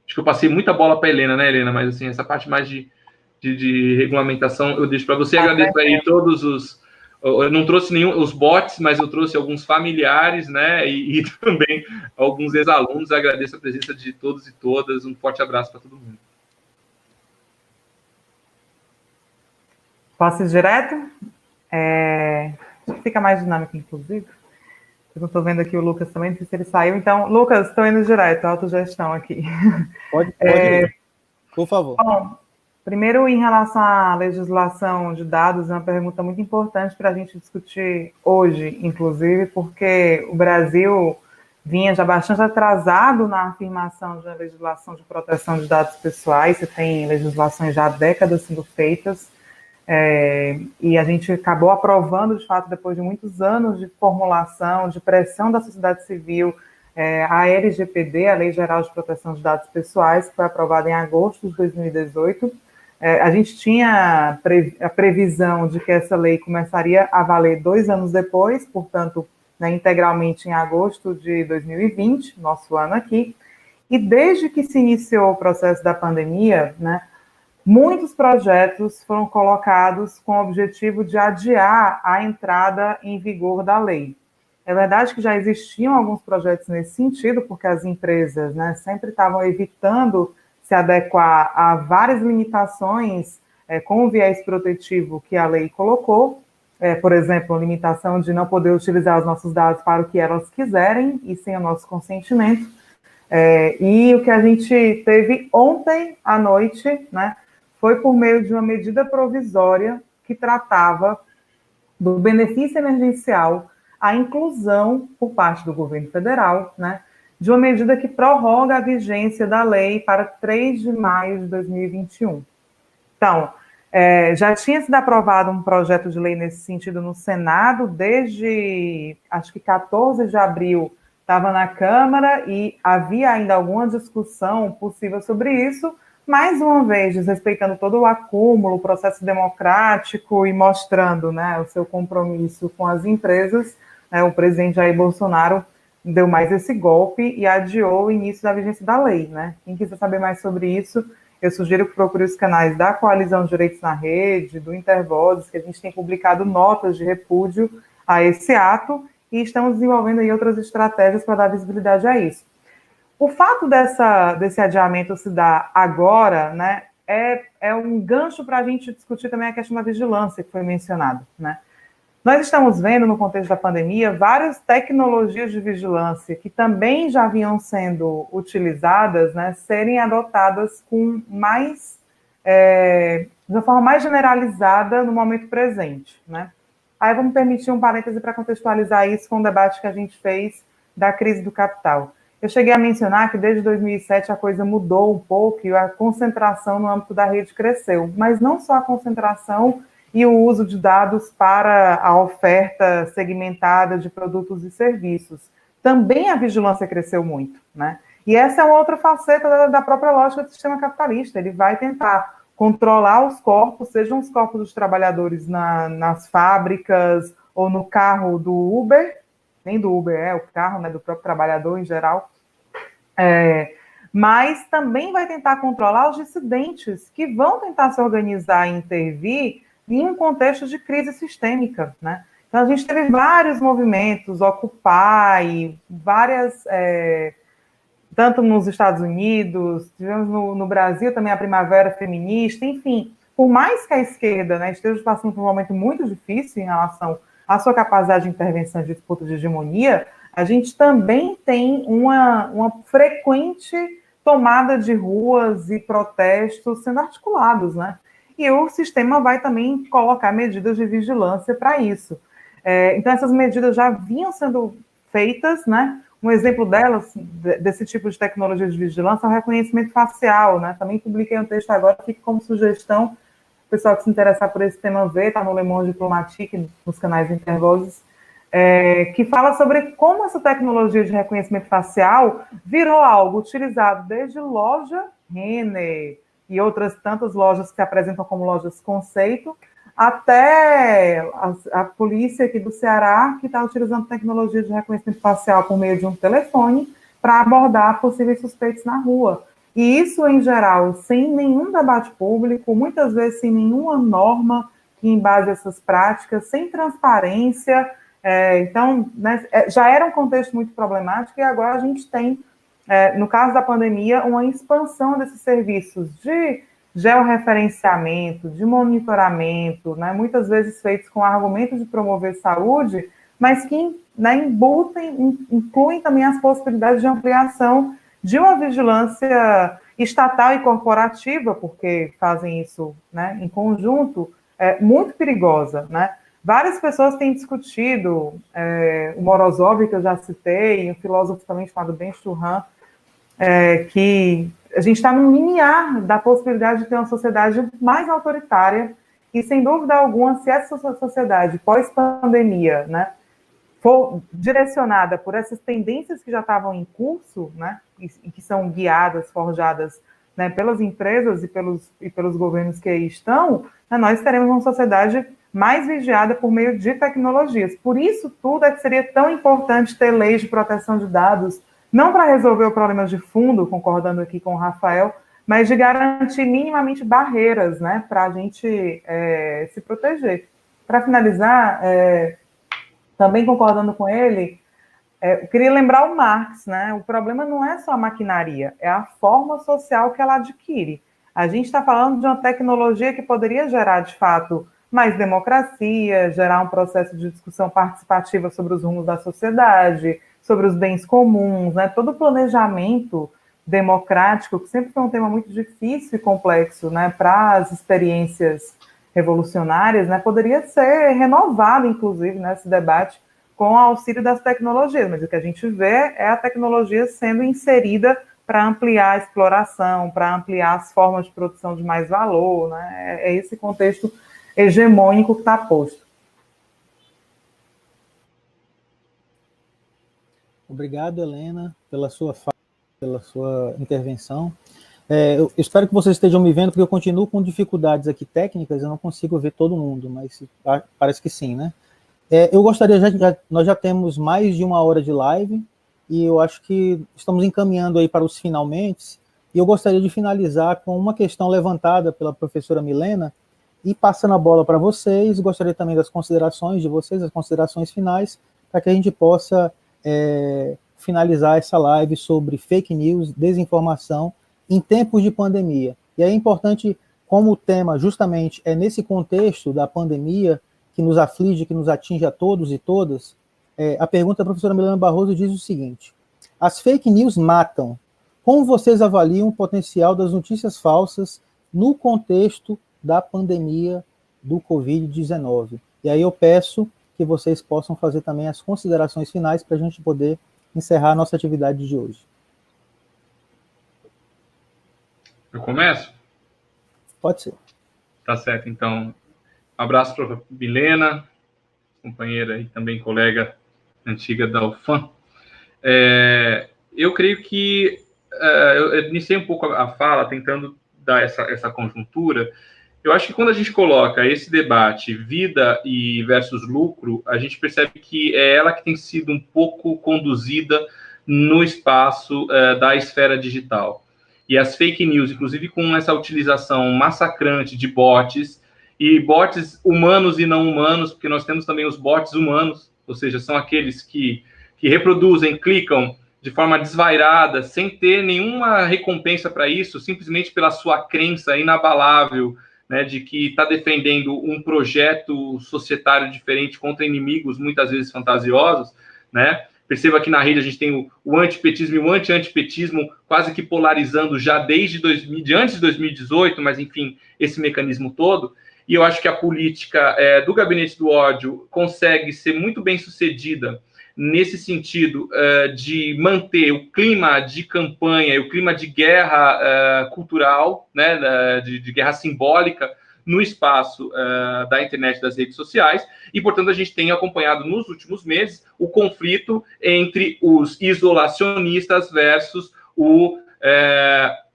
Acho que eu passei muita bola para a Helena, né, Helena? Mas, assim, essa parte mais de regulamentação eu deixo para você. Agradeço aí todos os... Eu não trouxe os bots, mas eu trouxe alguns familiares, né, e também alguns ex-alunos. Agradeço a presença de todos e todas. Um forte abraço para todo mundo. Posso ir direto? Acho que fica mais dinâmico, inclusive. Eu não estou vendo aqui o Lucas também, não sei se ele saiu. Então, Lucas, estou indo direto, autogestão aqui. Pode ir, por favor. Bom, primeiro, em relação à legislação de dados, é uma pergunta muito importante para a gente discutir hoje, inclusive, porque o Brasil vinha já bastante atrasado na afirmação da legislação de proteção de dados pessoais. Você tem legislações já há décadas sendo feitas, e a gente acabou aprovando, de fato, depois de muitos anos de formulação, de pressão da sociedade civil, a LGPD, a Lei Geral de Proteção de Dados Pessoais, que foi aprovada em agosto de 2018. A gente tinha a previsão de que essa lei começaria a valer 2 anos depois, portanto, né, integralmente em agosto de 2020, nosso ano aqui. E desde que se iniciou o processo da pandemia, né, muitos projetos foram colocados com o objetivo de adiar a entrada em vigor da lei. É verdade que já existiam alguns projetos nesse sentido, porque as empresas, né, sempre estavam evitando se adequar a várias limitações com o viés protetivo que a lei colocou, por exemplo, a limitação de não poder utilizar os nossos dados para o que elas quiserem e sem o nosso consentimento. E o que a gente teve ontem à noite, né, foi por meio de uma medida provisória que tratava do benefício emergencial à inclusão por parte do governo federal, né, de uma medida que prorroga a vigência da lei para 3 de maio de 2021. Então, já tinha sido aprovado um projeto de lei nesse sentido no Senado, desde, acho que 14 de abril, estava na Câmara e havia ainda alguma discussão possível sobre isso, mais uma vez, desrespeitando todo o acúmulo, o processo democrático e mostrando, né, o seu compromisso com as empresas, né, o presidente Jair Bolsonaro deu mais esse golpe e adiou o início da vigência da lei, né? Quem quiser saber mais sobre isso, eu sugiro que procure os canais da Coalizão de Direitos na Rede, do Intervozes, que a gente tem publicado notas de repúdio a esse ato e estamos desenvolvendo aí outras estratégias para dar visibilidade a isso. O fato desse adiamento se dar agora, né, é um gancho para a gente discutir também a questão da vigilância que foi mencionada, né? Nós estamos vendo, no contexto da pandemia, várias tecnologias de vigilância que também já vinham sendo utilizadas, né, serem adotadas com mais, de uma forma mais generalizada no momento presente, né? Aí vamos permitir um parêntese para contextualizar isso com o debate que a gente fez da crise do capital. Eu cheguei a mencionar que desde 2007 a coisa mudou um pouco e a concentração no âmbito da rede cresceu, mas não só a concentração e o uso de dados para a oferta segmentada de produtos e serviços. Também a vigilância cresceu muito, né? E essa é uma outra faceta da própria lógica do sistema capitalista. Ele vai tentar controlar os corpos, sejam os corpos dos trabalhadores nas fábricas ou no carro do Uber, nem do Uber, o carro, né, do próprio trabalhador em geral, mas também vai tentar controlar os dissidentes que vão tentar se organizar e intervir em um contexto de crise sistêmica, né? Então, a gente teve vários movimentos, Occupy, várias, tanto nos Estados Unidos, tivemos no Brasil também a Primavera Feminista, enfim, por mais que a esquerda, né, esteja passando por um momento muito difícil em relação à sua capacidade de intervenção de disputa de hegemonia, a gente também tem uma frequente tomada de ruas e protestos sendo articulados, né? E o sistema vai também colocar medidas de vigilância para isso. Então, essas medidas já vinham sendo feitas, né? Um exemplo delas, desse tipo de tecnologia de vigilância, é o reconhecimento facial, né? Também publiquei um texto agora, fica como sugestão, o pessoal que se interessar por esse tema ver, está no Le Monde Diplomatique, nos canais Intervozes, que fala sobre como essa tecnologia de reconhecimento facial virou algo utilizado desde loja Renner, e outras tantas lojas que se apresentam como lojas conceito, até a polícia aqui do Ceará, que está utilizando tecnologia de reconhecimento facial por meio de um telefone para abordar possíveis suspeitos na rua. E isso, em geral, sem nenhum debate público, muitas vezes sem nenhuma norma que embase essas práticas, sem transparência. Então, né, já era um contexto muito problemático e agora a gente tem, no caso da pandemia, uma expansão desses serviços de georreferenciamento, de monitoramento, né, muitas vezes feitos com argumentos de promover saúde, mas que, né, incluem também as possibilidades de ampliação de uma vigilância estatal e corporativa, porque fazem isso, né, em conjunto, muito perigosa, né? Várias pessoas têm discutido, o Morozov, que eu já citei, um filósofo também chamado Ben-Shahar, que a gente está no limiar da possibilidade de ter uma sociedade mais autoritária e, sem dúvida alguma, se essa sociedade pós-pandemia, né, for direcionada por essas tendências que já estavam em curso, né, e que são guiadas, forjadas, né, pelas empresas e pelos governos que aí estão, né, nós teremos uma sociedade mais vigiada por meio de tecnologias. Por isso tudo é que seria tão importante ter leis de proteção de dados, não para resolver o problema de fundo, concordando aqui com o Rafael, mas de garantir minimamente barreiras, né, para a gente se proteger. Para finalizar, também concordando com ele, eu queria lembrar o Marx, né? O problema não é só a maquinaria, é a forma social que ela adquire. A gente está falando de uma tecnologia que poderia gerar, de fato, mais democracia, gerar um processo de discussão participativa sobre os rumos da sociedade, sobre os bens comuns, né? Todo o planejamento democrático, que sempre foi um tema muito difícil e complexo, né, para as experiências revolucionárias, né, poderia ser renovado, inclusive, nesse debate com o auxílio das tecnologias, mas o que a gente vê é a tecnologia sendo inserida para ampliar a exploração, para ampliar as formas de produção de mais valor, né? É esse contexto hegemônico que está posto. Obrigado, Helena, pela sua fala, pela sua intervenção. Eu espero que vocês estejam me vendo, porque eu continuo com dificuldades aqui técnicas, eu não consigo ver todo mundo, mas parece que sim, né? Eu gostaria, nós já temos mais de 1 hora de live, e eu acho que estamos encaminhando aí para os finalmente, e eu gostaria de finalizar com uma questão levantada pela professora Milena, e passando a bola para vocês, gostaria também das considerações de vocês, as considerações finais, para que a gente possa finalizar essa live sobre fake news, desinformação, em tempos de pandemia. E é importante, como o tema justamente é nesse contexto da pandemia, que nos aflige, que nos atinge a todos e todas, a pergunta da professora Milena Barroso diz o seguinte: as fake news matam. Como vocês avaliam o potencial das notícias falsas no contexto da pandemia do Covid-19? E aí eu peço que vocês possam fazer também as considerações finais para a gente poder encerrar a nossa atividade de hoje. Eu começo? Pode ser. Tá certo, então. Um abraço para a Milena, companheira e também colega antiga da UFAM. Eu creio que eu iniciei um pouco a fala tentando dar essa conjuntura. Eu acho que quando a gente coloca esse debate vida e versus lucro, a gente percebe que é ela que tem sido um pouco conduzida no espaço da esfera digital. E as fake news, inclusive com essa utilização massacrante de bots, e bots humanos e não humanos, porque nós temos também os bots humanos, ou seja, são aqueles que reproduzem, clicam de forma desvairada, sem ter nenhuma recompensa para isso, simplesmente pela sua crença inabalável, né, de que está defendendo um projeto societário diferente contra inimigos muitas vezes fantasiosos, né? Perceba que na rede a gente tem o antipetismo e o anti-antipetismo quase que polarizando já desde antes de 2018, mas enfim, esse mecanismo todo. E eu acho que a política do gabinete do ódio consegue ser muito bem sucedida nesse sentido de manter o clima de campanha, o clima de guerra cultural, né, de guerra simbólica no espaço da internet, das redes sociais, e, portanto, a gente tem acompanhado nos últimos meses o conflito entre os isolacionistas versus o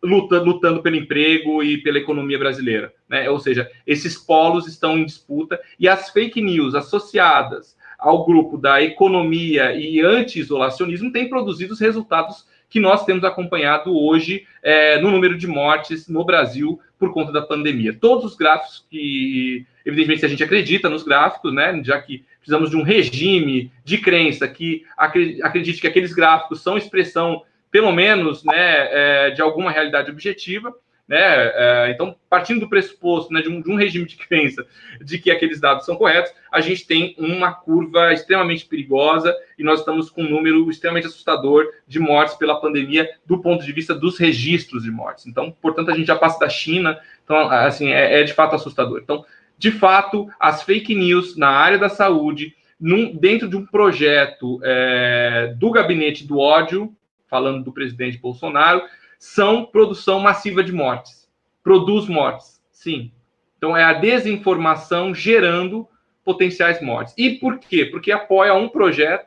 lutando pelo emprego e pela economia brasileira, né? Ou seja, esses polos estão em disputa, e as fake news associadas ao grupo da economia e anti-isolacionismo têm produzido os resultados que nós temos acompanhado hoje no número de mortes no Brasil por conta da pandemia. Todos os gráficos que, evidentemente, se a gente acredita nos gráficos, né, já que precisamos de um regime de crença que acredite que aqueles gráficos são expressão, pelo menos, né, de alguma realidade objetiva, né? Então, partindo do pressuposto, né, de um regime de crença de que aqueles dados são corretos, a gente tem uma curva extremamente perigosa e nós estamos com um número extremamente assustador de mortes pela pandemia do ponto de vista dos registros de mortes. Então, portanto, a gente já passa da China, então, assim, é de fato assustador. Então, de fato, as fake news na área da saúde, dentro de um projeto do gabinete do ódio, falando do presidente Bolsonaro, são produção massiva de mortes. Produz mortes, sim. Então, é a desinformação gerando potenciais mortes. E por quê? Porque apoia um projeto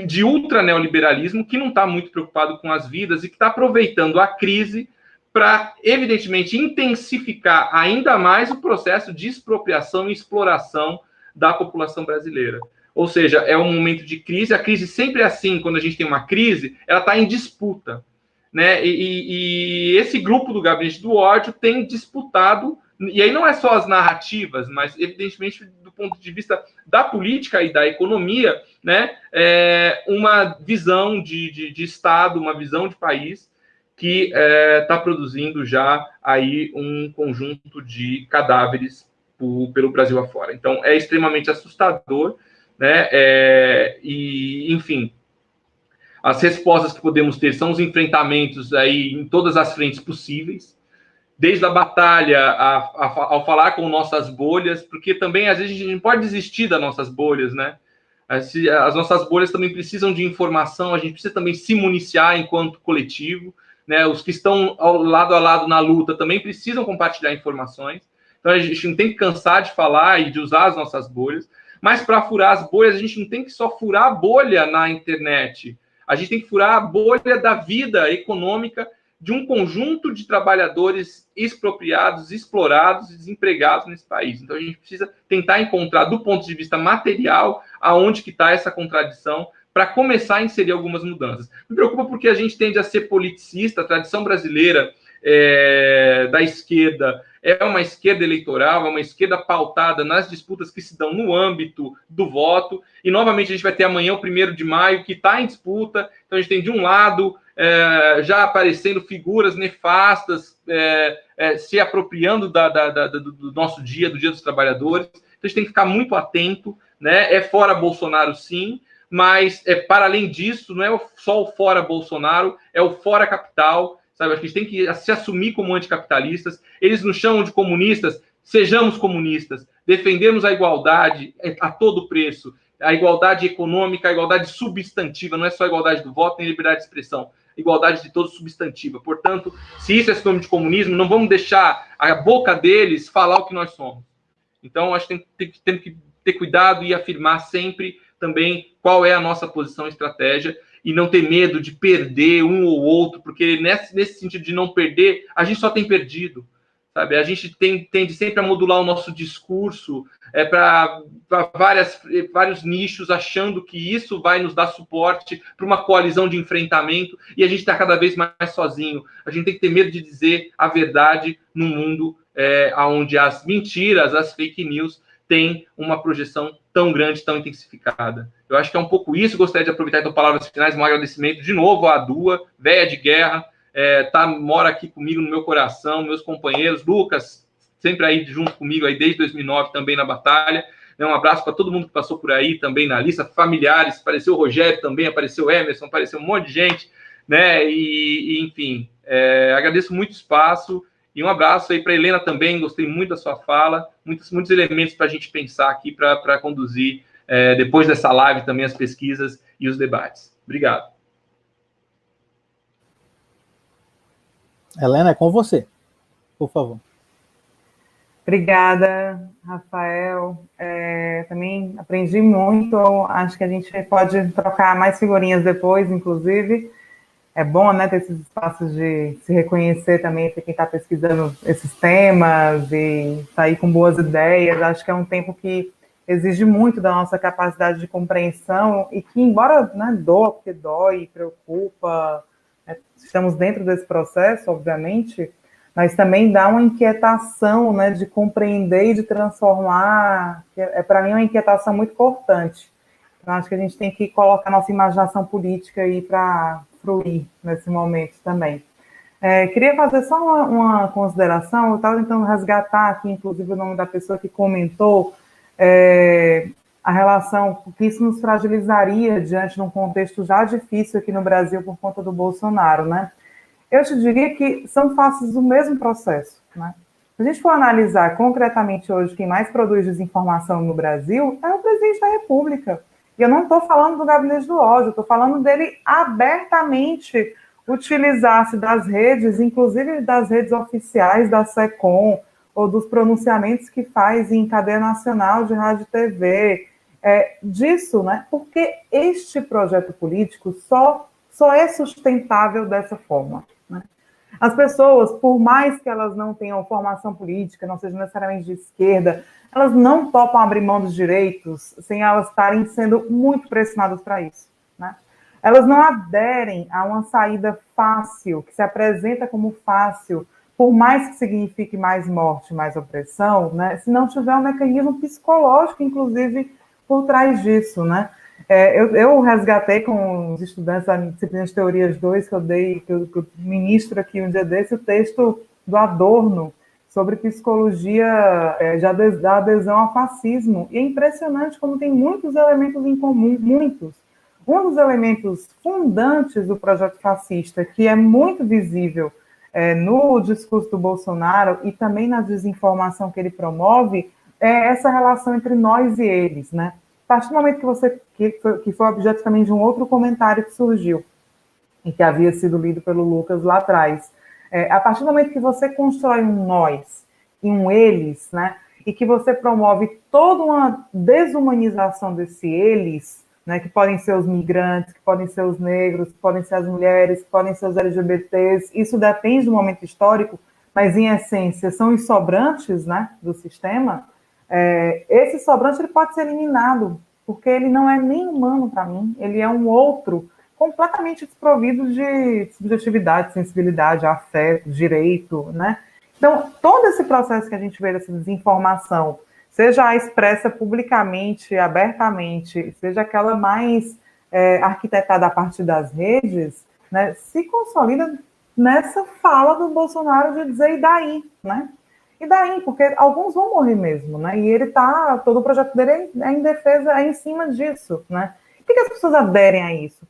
de ultraneoliberalismo que não está muito preocupado com as vidas e que está aproveitando a crise para, evidentemente, intensificar ainda mais o processo de expropriação e exploração da população brasileira. Ou seja, é um momento de crise. A crise sempre é assim, quando a gente tem uma crise, ela está em disputa. Né? E esse grupo do gabinete do ódio tem disputado, e aí não é só as narrativas, mas evidentemente do ponto de vista da política e da economia, né, uma visão de Estado, uma visão de país que está produzindo já aí um conjunto de cadáveres pelo Brasil afora. Então é extremamente assustador, né? E enfim, as respostas que podemos ter são os enfrentamentos aí em todas as frentes possíveis, desde a batalha ao falar com nossas bolhas, porque também, às vezes, a gente não pode desistir das nossas bolhas, né? As nossas bolhas também precisam de informação, a gente precisa também se municiar enquanto coletivo, né? Os que estão lado a lado na luta também precisam compartilhar informações. Então, a gente não tem que cansar de falar e de usar as nossas bolhas, mas para furar as bolhas, a gente não tem que só furar a bolha na internet, a gente tem que furar a bolha da vida econômica de um conjunto de trabalhadores expropriados, explorados e desempregados nesse país. Então, a gente precisa tentar encontrar, do ponto de vista material, aonde que está essa contradição, para começar a inserir algumas mudanças. Me preocupa porque a gente tende a ser politicista, a tradição brasileira da esquerda é uma esquerda eleitoral, é uma esquerda pautada nas disputas que se dão no âmbito do voto, e novamente a gente vai ter amanhã o 1º de maio, que está em disputa. Então a gente tem de um lado já aparecendo figuras nefastas, se apropriando do nosso dia, do Dia dos Trabalhadores. Então a gente tem que ficar muito atento, né? É fora Bolsonaro, sim, mas para além disso, não é só o fora Bolsonaro, é o fora capital, sabe? Acho que a gente tem que se assumir como anticapitalistas. Eles nos chamam de comunistas, sejamos comunistas, defendemos a igualdade a todo preço, a igualdade econômica, a igualdade substantiva, não é só a igualdade do voto nem liberdade de expressão, igualdade de todos substantiva. Portanto, se isso é sinônimo de comunismo, não vamos deixar a boca deles falar o que nós somos. Então, acho que temos que ter cuidado e afirmar sempre também qual é a nossa posição e estratégia, e não ter medo de perder um ou outro, porque nesse sentido de não perder, a gente só tem perdido, sabe? A gente tende sempre a modular o nosso discurso para vários nichos, achando que isso vai nos dar suporte para uma coalizão de enfrentamento, e a gente está cada vez mais sozinho. A gente tem que ter medo de dizer a verdade num mundo onde as mentiras, as fake news, têm uma projeção tão grande, tão intensificada. Eu acho que é um pouco isso. Gostaria de aproveitar, então, palavras finais, um agradecimento de novo à Dua, véia de guerra, mora aqui comigo no meu coração, meus companheiros, Lucas, sempre aí junto comigo aí desde 2009, também na batalha. Um abraço para todo mundo que passou por aí, também na lista, familiares, apareceu o Rogério também, apareceu o Emerson, apareceu um monte de gente, né? Enfim, agradeço muito o espaço. E um abraço aí para a Helena também, gostei muito da sua fala, muitos elementos para a gente pensar aqui, para conduzir, depois dessa live também, as pesquisas e os debates. Obrigado. Helena, é com você, por favor. Obrigada, Rafael. Também aprendi muito, acho que a gente pode trocar mais figurinhas depois, inclusive. É bom, né, ter esses espaços de se reconhecer também entre quem está pesquisando esses temas e sair com boas ideias. Acho que é um tempo que exige muito da nossa capacidade de compreensão e que, embora, né, doa, porque dói, preocupa, estamos dentro desse processo, obviamente, mas também dá uma inquietação, né, de compreender e de transformar, que para mim, uma inquietação muito importante. Então, acho que a gente tem que colocar nossa imaginação política aí para fruir nesse momento também. Queria fazer só uma consideração. Eu estava tentando resgatar aqui, inclusive, o nome da pessoa que comentou a relação, que isso nos fragilizaria diante de um contexto já difícil aqui no Brasil por conta do Bolsonaro, né? Eu te diria que são faces do mesmo processo, né? Se a gente for analisar concretamente hoje quem mais produz desinformação no Brasil é o presidente da República. E eu não estou falando do gabinete do ódio, estou falando dele abertamente utilizar-se das redes, inclusive das redes oficiais da SECOM, ou dos pronunciamentos que faz em cadeia nacional de rádio e TV, disso, né? Porque este projeto político só é sustentável dessa forma, né? As pessoas, por mais que elas não tenham formação política, não sejam necessariamente de esquerda, elas não topam abrir mão dos direitos sem elas estarem sendo muito pressionadas para isso, né? Elas não aderem a uma saída fácil, que se apresenta como fácil, por mais que signifique mais morte, mais opressão, né? Se não tiver um mecanismo psicológico, inclusive, por trás disso, né? Eu resgatei com os estudantes da disciplina de Teorias 2 que eu ministro aqui um dia desse, o texto do Adorno sobre psicologia da adesão ao fascismo. E é impressionante como tem muitos elementos em comum, muitos. Um dos elementos fundantes do projeto fascista, que é muito visível no discurso do Bolsonaro e também na desinformação que ele promove, é essa relação entre nós e eles, né? A partir do momento que foi objeto também de um outro comentário que surgiu, e que havia sido lido pelo Lucas lá atrás, a partir do momento que você constrói um nós e um eles, né, e que você promove toda uma desumanização desse eles, né, que podem ser os migrantes, que podem ser os negros, que podem ser as mulheres, que podem ser os LGBTs, isso depende do momento histórico, mas em essência são os sobrantes, né, do sistema. Esse sobrante ele pode ser eliminado, porque ele não é nem humano para mim, ele é um outro completamente desprovido de subjetividade, sensibilidade, afeto, direito, né? Então, todo esse processo que a gente vê dessa desinformação, seja expressa publicamente, abertamente, seja aquela mais arquitetada a partir das redes, né, se consolida nessa fala do Bolsonaro de dizer e daí, né? E daí, porque alguns vão morrer mesmo, né? E ele todo o projeto dele é em defesa, é em cima disso, né? Por que as pessoas aderem a isso?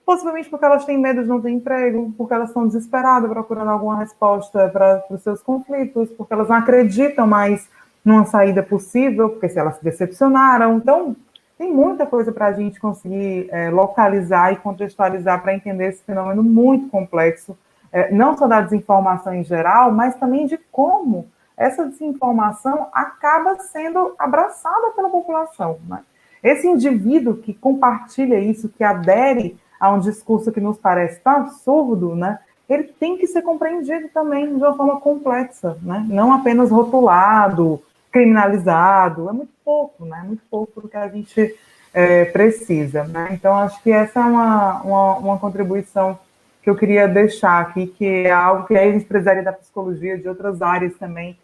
Possivelmente porque elas têm medo de não ter emprego, porque elas estão desesperadas procurando alguma resposta para os seus conflitos, porque elas não acreditam mais numa saída possível, porque se elas se decepcionaram. Então, tem muita coisa para a gente conseguir localizar e contextualizar para entender esse fenômeno muito complexo, não só da desinformação em geral, mas também de como essa desinformação acaba sendo abraçada pela população, né? Esse indivíduo que compartilha isso, que adere a um discurso que nos parece tão absurdo, né, ele tem que ser compreendido também de uma forma complexa, né? Não apenas rotulado, criminalizado, é muito pouco, né? Muito pouco do que a gente precisa, né? Então, acho que essa é uma contribuição que eu queria deixar aqui, que é algo que a gente precisaria da psicologia, de outras áreas também,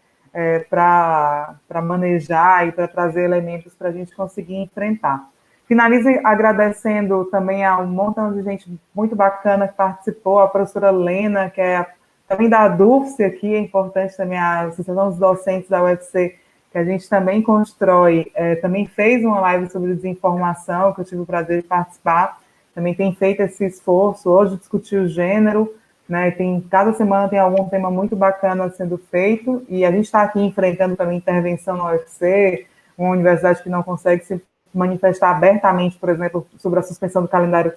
para manejar e para trazer elementos para a gente conseguir enfrentar. Finalizo agradecendo também a um montão de gente muito bacana que participou, a professora Lena, que é também da ADUFSE aqui, é importante também a Associação dos Docentes da UFC, que a gente também constrói, também fez uma live sobre desinformação, que eu tive o prazer de participar, também tem feito esse esforço, hoje discutir o gênero, né, cada semana tem algum tema muito bacana sendo feito, e a gente está aqui enfrentando também intervenção na UFC, uma universidade que não consegue se manifestar abertamente, por exemplo, sobre a suspensão do calendário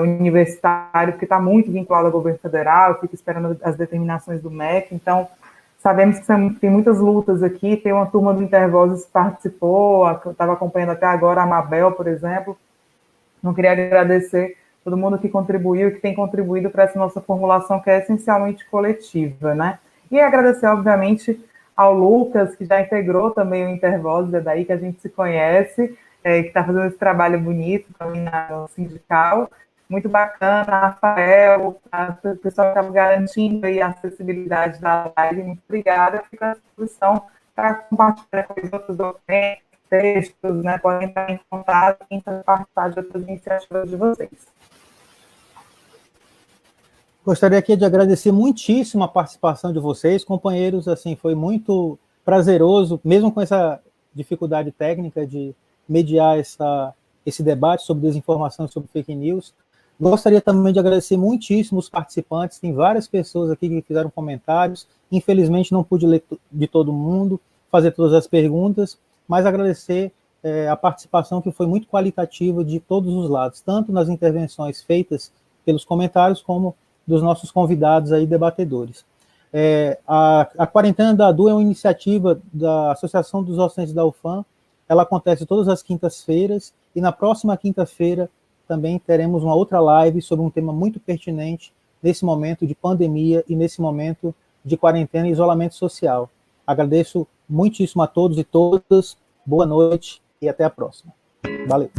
universitário, porque está muito vinculado ao governo federal, fica esperando as determinações do MEC, então sabemos que tem muitas lutas aqui, tem uma turma do Intervozes que participou, eu estava acompanhando até agora a Mabel, por exemplo. Não queria agradecer todo mundo que contribuiu e que tem contribuído para essa nossa formulação, que é essencialmente coletiva, né? E agradecer, obviamente, ao Lucas, que já integrou também o Intervozes, é daí que a gente se conhece, que está fazendo esse trabalho bonito também no sindical. Muito bacana, Rafael, o pessoal que estava garantindo aí a acessibilidade da live. Muito obrigada, fico à disposição para compartilhar com os outros documentos, textos, né? Podem entrar em contato e participar de outras iniciativas de vocês. Gostaria aqui de agradecer muitíssimo a participação de vocês, companheiros, assim, foi muito prazeroso, mesmo com essa dificuldade técnica de mediar esse debate sobre desinformação e sobre fake news. Gostaria também de agradecer muitíssimo os participantes, tem várias pessoas aqui que fizeram comentários, infelizmente não pude ler de todo mundo, fazer todas as perguntas, mas agradecer a participação que foi muito qualitativa de todos os lados, tanto nas intervenções feitas pelos comentários, como dos nossos convidados aí, debatedores. A Quarentena da ADU é uma iniciativa da Associação dos Docentes da UFAM, ela acontece todas as quintas-feiras, e na próxima quinta-feira também teremos uma outra live sobre um tema muito pertinente nesse momento de pandemia e nesse momento de quarentena e isolamento social. Agradeço muitíssimo a todos e todas, boa noite e até a próxima. Valeu.